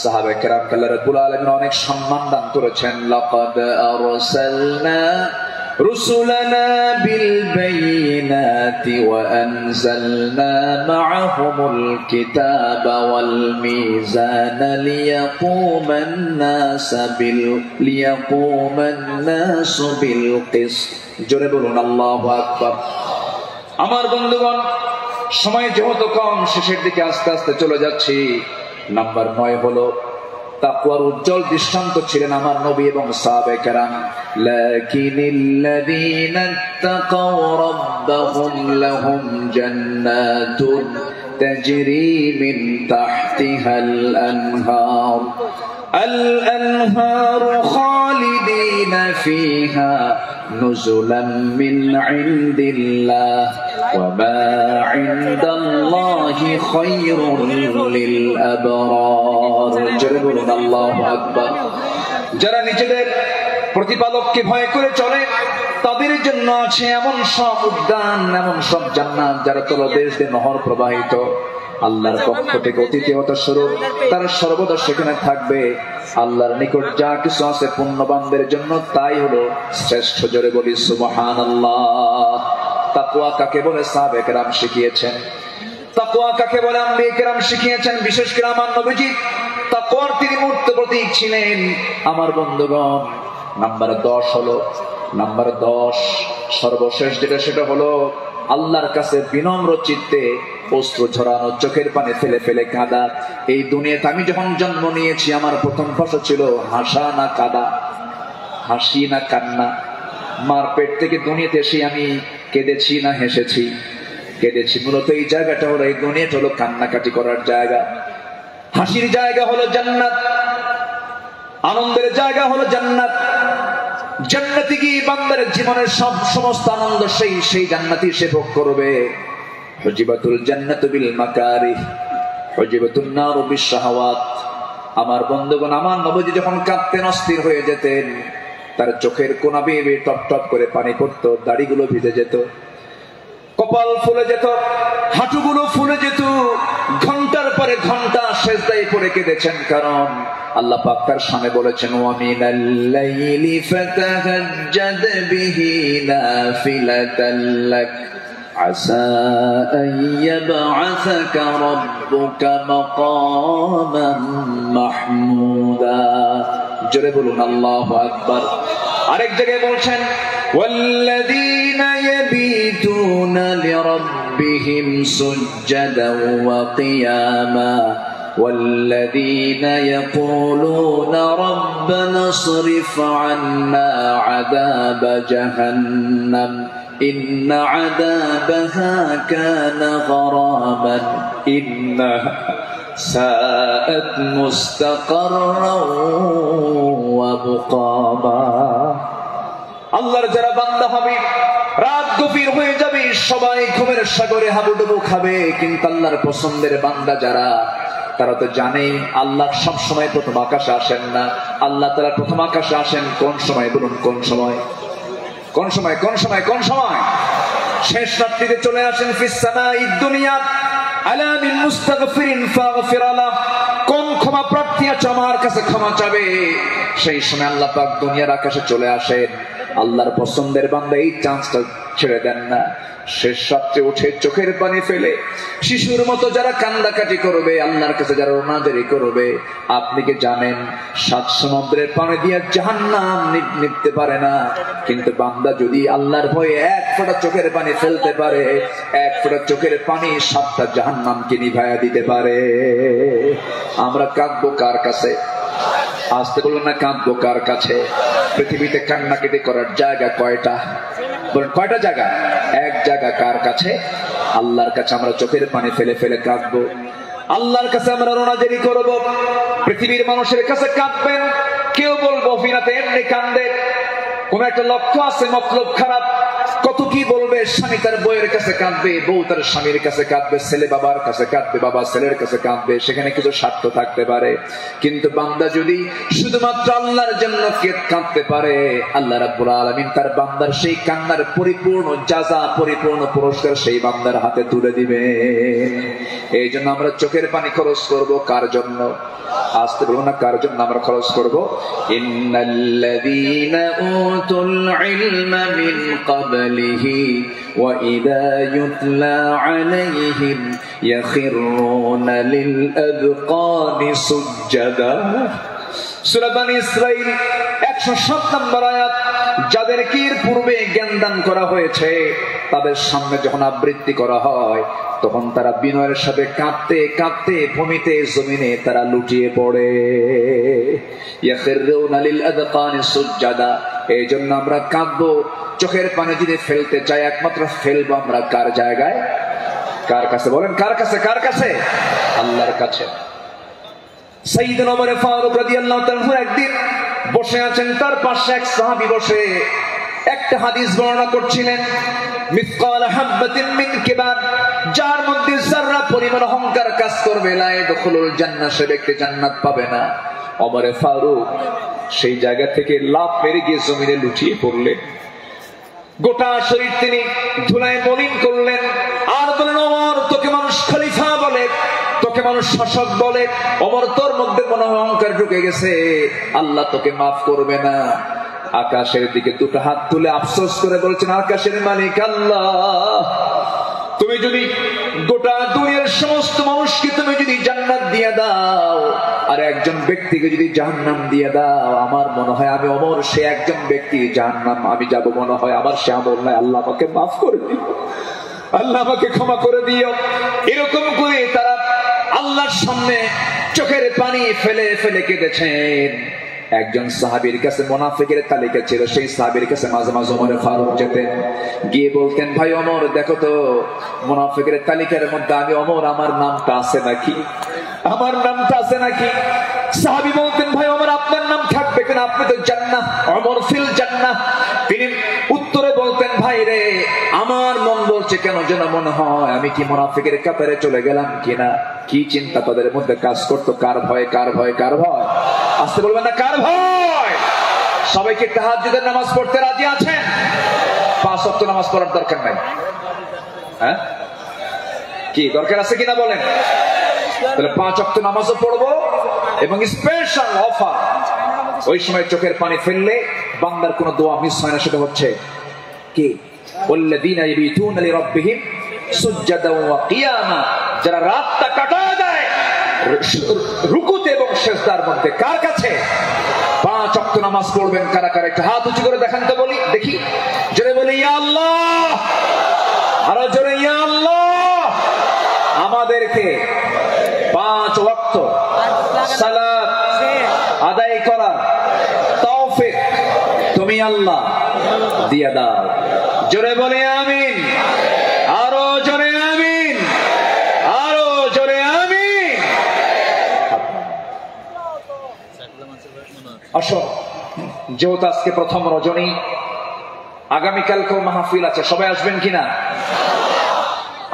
সাহাবায়ে কেরামকে আল্লাহ রাব্বুল আলামিন অনেক সম্মান দান করেছেন। লাকাদ আরসালনা রুসুলানা বিল বাইয়িনাতি ওয়া আনজালনা মাআহুমুল কিতাবা ওয়াল মিজানা লিয়াকুমান নাসু বিল কিসত। জোরে বলুন আল্লাহু আকবার। আমার বন্ধুগণ, সময় যেহেতু কম, শেষের দিকে আস্তে আস্তে চলে যাচ্ছি। নাম্বার 9 হলো তাকওয়ার উজ্জ্বল দৃষ্টান্ত ছিলেন আমার নবী এবং সাহাবায়ে কেরাম। লাকিনিল্লাযীনা তাকাও রাব্বাহুম লাহুম জান্নাতুন তাজরি মিন তাহতিহাল আনহার খালিদিনা ফিহা নুজুলাম মিন ইনদিল্লাহ ওয়া মা ইনদাল্লাহি খায়রুল লিল আবরার। জোরে বলুন আল্লাহু আকবার। যারা নিজেদের প্রতিপালককে ভয় করে চলে তাদের জন্য আছে এমন সব উদ্যান, এমন সব জান্নাত যারা তলদেশ দিয়ে নহর প্রবাহিত। আল্লাহর পক্ষ থেকে অতিথিয়তা স্বরূপ তারা সর্বদা সেখানে থাকবে। আল্লাহর নিকট যা কিছু আছে পুণ্যবানদের জন্য তাই হলো শ্রেষ্ঠ। জোরে বলি সুবহানাল্লাহ। তাকওয়া কাকে বলে সাহাবায়ে কেরাম শিখিয়েছেন। তাকওয়া কাকে বলে আম্বিয়া কেরাম শিখিয়েছেন। বিশেষ করে আমার নবীজি তাকওয়ার তিনি মূর্ত প্রতীক ছিলেন। আমার বন্ধুগণ, নাম্বার 10 হলো, নাম্বার 10 সর্বশেষ যেটা, সেটা হলো আল্লাহর কাছে বিনম্র চিত্তে অশ্রু ঝরানো, চোখের পানি ফেলে ফেলে কাঁদা। এই দুনিয়াতে আমি যখন জন্ম নিয়েছি আমার প্রথম ভাষা ছিল হাসা না কাঁদা, হাসি না কান্না। মার পেট থেকে দুনিয়াতে এসে আমি কেঁদেছি না হেসেছি? কেঁদেছি। মূলত এই জায়গাটা হলো, এই দুনিয়াটা হলো কান্নাকাটি করার জায়গা। হাসির জায়গা হলো জান্নাত, আনন্দের জায়গা হলো জান্নাত। জান্নাতে গিয়ে বান্দার জীবনের সমস্ত আনন্দ সেই জান্নাতি সে ভোগ করবে। হুজিবাতুল জান্নাতু বিল মাকারিহ হুজিবাতুন নারু বিশ শাহাওয়াত। আমার বন্ধুগণ, আমার নবীজি যখন কাঁদতেন, অস্থির হয়ে যেতেন, তার চোখের কোনা বেয়ে বেয়ে টপ টপ করে পানি পড়তো, দাড়িগুলো ভিজে যেত, কপাল ফুলে যেত, হাঁটুগুলো ফুলে যেত। ঘন্টার পরে ঘন্টা সেজদায় পড়ে কেঁদেছেন, কারণ আল্লাহ পাক তার সামনে বলেছেন ওয়া মিনাল লাইলি ফাতাহাজ্জাদ বিহি নাফিলাতাল লাক আসা আন ইয়াবআসাকা রাব্বুকা মাকামান মাহমুদা। জোরে বলুন আল্লাহু আকবার। আরেক জায়গায় বলছেন ওয়াল্লাযীনা ইয়াবিতুনা লিরাব্বিহিম সুজদান ওয়া কিয়ামা والذين يقولون ربنا اصرف عنا عذاب جهنم إن عذابها كان غراما إنها ساءت مستقرا ومقاما। আল্লাহর যারা বান্দা হবে, রাত গভীর হয়ে যাবে, সবাই ঘুমের সাগরে হাবুডুবু খাবে, কিন্তু আল্লাহর পছন্দের বান্দা যারা, তারা তো জানেই আল্লাহ সব সময় প্রথম আকাশে আসেন না। আল্লাহ তাআলা প্রথম আকাশে আসেন কোন সময়? বলুন কোন সময়? কোন সময়? কোন সময়? কোন সময়? শেষ রাত্রিতে চলে আসেন। ফিস সামাঈদ দুনিয়া আলা মিন মুস্তাগফিরিন ফাগফির লাহ। কোন ক্ষমা প্রার্থী আছে আমার কাছে ক্ষমা চাবে, সেই সময় আল্লাহ পাক দুনিয়ার আকাশে চলে আসেন। আল্লাহর পছন্দের বান্দা এই চান্সটা ছেড়ে দেন না। শেষ রাত্রে উঠে চোখের পানি ফেলে শিশুর মতো যারা কান্দাকাটি করবে, আল্লাহর কাছে যারা রোনাজারি করবে, আপনি কি জানেন 7 সমুদ্রের পানি দিয়ে জাহান্নাম নিভতে পারে না, কিন্তু বান্দা যদি আল্লাহর ভয়ে 1 ফোঁটা চোখের পানি ফেলতে পারে, 1 ফোঁটা চোখের পানি 7টা জাহান্নামকে নিভাইয়া দিতে পারে। আমরা কাঁদবো কার কাছে? আসতে বলুন না, কাঁদবো কার কাছে? পৃথিবীতে কান্নাকাটি করার জায়গা কয়টা? বলুন কয়টা জায়গা? এক জায়গা। কার কাছে? আল্লাহর কাছে আমরা চোখের পানি ফেলে ফেলে কাঁদবো, আল্লাহর কাছে আমরা রোনাজারি করব। পৃথিবীর মানুষের কাছে কাঁদবেন, কেউ বলবো ফিনাতে এমনি কান্দে, কোন একটা লক্ষ্য আছে, মতলব খারাপ। কত কি বলবে, স্বামী তার বউয়ের কাছে কাঁদবে, বউ তার স্বামীর কাছে কাঁদবে, ছেলে বাবার কাছে কাঁদবে, বাবা ছেলের কাছে কাঁদবে, সেখানে কিছু স্বার্থ থাকতে পারে। কিন্তু বান্দা যদি শুধুমাত্র আল্লাহর জন্য কাঁদতে পারে, আল্লাহ রাব্বুল আলামিন তার বান্দার সেই কান্নার পরিপূর্ণ জাযা, পরিপূর্ণ পুরস্কার সেই বান্দার হাতে তুলে দিবে। এই জন্য আমরা চোখের পানি খরচ করব কার জন্য? আসতে বলবো না, কার জন্য আমরা খরচ করব? ইন্নাল্লাযীনা উতুল ইলমা মিন ক্বাবলিহি ওয়া ইযা ইউতলা আলাইহিম ইয়াখিরুনা লিল আযকানি সুজদা। সূরা বনী ইসরাঈল 107 নম্বর আয়াত। যাদেরকে পূর্বে জ্ঞান দান করা হয়েছে তাদের সামনে যখন আবৃত্তি করা হয় তখন তারা বিনয়ের সাথে কাঁদতে কাঁদতে ভূমিতে জমিনে তারা লুটিয়ে পড়ে। ইয়াখিরুনা লিল আযকানি সুজদা। এই জন্য আমরা কাঁদবো, চোখের পানি যদি ফেলতে চাই একমাত্র ফেলবো আমরা কার জায়গায়? কার কাছে? বলেন কার কাছে? কার কাছে? আল্লাহর কাছে। সাইয়েদনা ওমর ফারুক রাদিয়াল্লাহু তাআলা একদিন বসে আছেন, তার পাশে এক সাহাবী বসে একটা হাদিস বর্ণনা করছিলেন। মিসকাল হাববাতিন মিন কিবার, যার মধ্যে যারা পরিমাণ অহংকার কাজ করবে লা ইয়াদখুলুল জান্নাহ, সে ব্যক্তি জান্নাত পাবে না। ওমর ফারুক সেই জায়গা থেকে লাফ মেরে গিয়ে জমিনে লুটিয়ে পড়লেন। গোটা শরীর তিনি ধুলায় মলিন করলেন আর বললেন, ওমর তোকে মানুষ খলিফা বলে, তোকে মানুষ শাসক বলে, ওমর তোর মধ্যে মনে হয় অহংকার ঢুকে গেছে, আল্লাহ তোকে মাফ করবে না। আকাশের দিকে দুটো হাত তুলে আফসোস করে বলছেন, আকাশের মালিক আল্লাহ, তুমি যদি গোটা দুনিয়ার সমস্ত মানুষকে তুমি যদি জান্নাত দিয়ে দাও আর একজন ব্যক্তিকে যদি জাহান্নাম দিয়ে দাও, আমার মনে হয় আমি ওমর সে একজন ব্যক্তি, জাহান্নাম আমি যাব মনে হয় আমার সে আমল নয়, আল্লাহ আমাকে মাফ করে দিও, আল্লাহ আমাকে ক্ষমা করে দিও। এরকম করে তারা আল্লাহর সামনে চোখের পানি ফেলে ফেলে কেঁদেছেন। একজন সাহাবীর কাছে মুনাফিকের তালিকা ছিল, সেই সাহাবীর কাছে মাঝে মাঝে ওমর ফারুক যেতেন, গিয়ে বলতেন, ভাই ওমর দেখো তো মুনাফিকের তালিকার মধ্যে আমি ওমর আমার নামটা আছে নাকি, আমার নামটা আছে নাকি? সাহাবী বলতেন, ভাই ওমর আপনার নাম থাকবে কেন, আপনি তো জান্নাহ, ওমর ফিল জান্নাহ। তিনি উত্তরে বলতেন, ভাই রে আমার মন বলছে কেন যেন মনে হয় আমি কি মুনাফিকের কাতারে চলে গেলাম কিনা। কি চিন্তা তাদের মধ্যে কাজ করতো, কার ভয় কার ভয় কার ভয়? আসতে বলবেন না, কার ভয়? সবাইকে তাহাজ্জুদের নামাজ পড়তে রাজি আছেন? 5 ওয়াক্ত নামাজ পড়ার দরকার নাই, হ্যাঁ কি দরকার আছে কিনা বলেন? তাহলে 5 ওয়াক্ত নামাজও পড়বো এবং স্পেশাল অফার, ওই সময় চোখের পানি ফেললে বান্দার কোনো দোয়া মিস হয় না, সেটা হচ্ছে কি ওয়াল্লাযীনা ইয়াবিতুনা লিরাব্বিহিম সুজদান ওয়া কিয়ামা, যারা রাতটা কাটায় দেয় রুকুতে এবং সিজদার মধ্যে। কার কাছে? 5 ওয়াক্ত নামাজ পড়বেন কারা কারা একটা হাত উঁচু করে দেখান তো, বলি দেখি, জোরে বলি ইয়া আল্লাহ, আরো জোরে ইয়া আল্লাহ। আমাদেরকে 5 ওয়াক্ত সালাত আদায় করার তৌফিক তুমি আল্লাহ দিয়ে দাও। জোরে বলে আমিন, আরো জোরে আমিন, আরো জোরে আমিন। আসো, যেহেতু আজকে প্রথম রজনী, আগামীকালকেও মাহফিল আছে, সবাই আসবেন কিনা?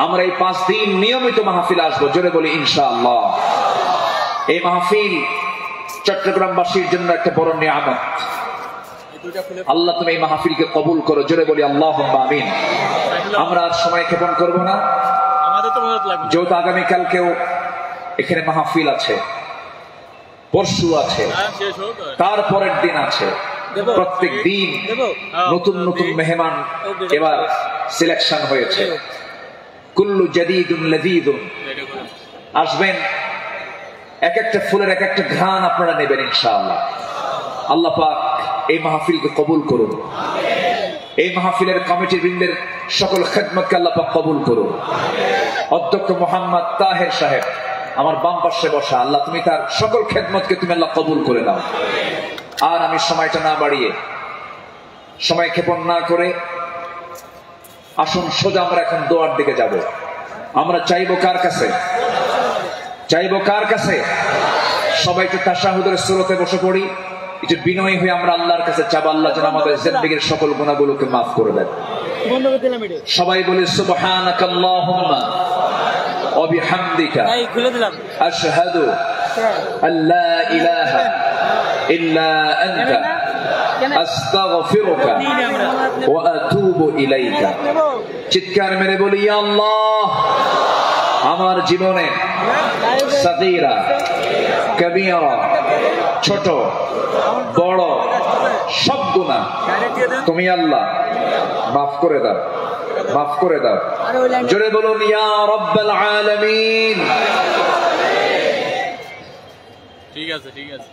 আমরা এই 5 দিন নিয়মিত মাহফিল আসবো, জোরে বলি ইনশাআল্লাহ। এই মাহফিল চট্টগ্রামবাসীর জন্য একটা বড় নিয়ামত। আল্লাহ তুমি এই মাহফিলকে কবুল করো, জোরে বলি আল্লাহুম্মা আমিন। আমরা আজ সময় ক্ষেপণ করবো না, যেহেতু আগামীকালকেও এখানে মাহফিল আছে, পরশু আছে, তারপরের দিন আছে, প্রত্যেক দিন নতুন নতুন মেহমান এবার সিলেকশন হয়েছে। কুল্লু জাদীদুন লাযীযুন, আসবেন, এক একটা ফুলের এক একটা ঘ্রাণ আপনারা নেবেন ইনশাআল্লাহ। আল্লাহ পাক এই মাহফিলকে কবুল করুন, এই মাহফিলের কমিটি বৃন্দের সকল খেদমতকে আল্লাহ পাক কবুল করুন। অধ্যক্ষ মোহাম্মদ তাহের সাহেব আমার বাম পাশে বসা, আল্লাহ তুমি তার সকল খেদমতকে তুমি আল্লাহ কবুল করে দাও। আর আমি সময়টা না বাড়িয়ে, সময় ক্ষেপণ না করে আসুন সোজা আমরা এখন দোয়ার দিকে যাব। আমরা চাইবো কার কাছে? চাইবো কার কাছে? সবাই একটু তাশাহুদের সুরতে বসে পড়ি। একটু বিনয়ী হয়ে আমরা আল্লাহর কাছে চাবো, আল্লাহ যেন আমাদের জিন্দেগীর সকল গুনাহগুলোকে মাফ করে দেন। সবাই বলে সুবহানাকাল্লাহুম্মা ওয়া বিহামদিকা আশহাদু আল্লা ইলাহা ইল্লা আনতা আস্তাগফিরুকা ওয়া আতুবু ইলাইকা। চিৎকার মেরে বলি, ইয়া আল্লাহ, আমার জীবনে সাগীরা কবীরা, ছোট বড় সব গুনাহ তুমি আল্লাহ মাফ করে দাও, মাফ করে দাও। জোরে বলুন, ইয়া রাব্বাল আলামিন। ঠিক আছে, ঠিক আছে।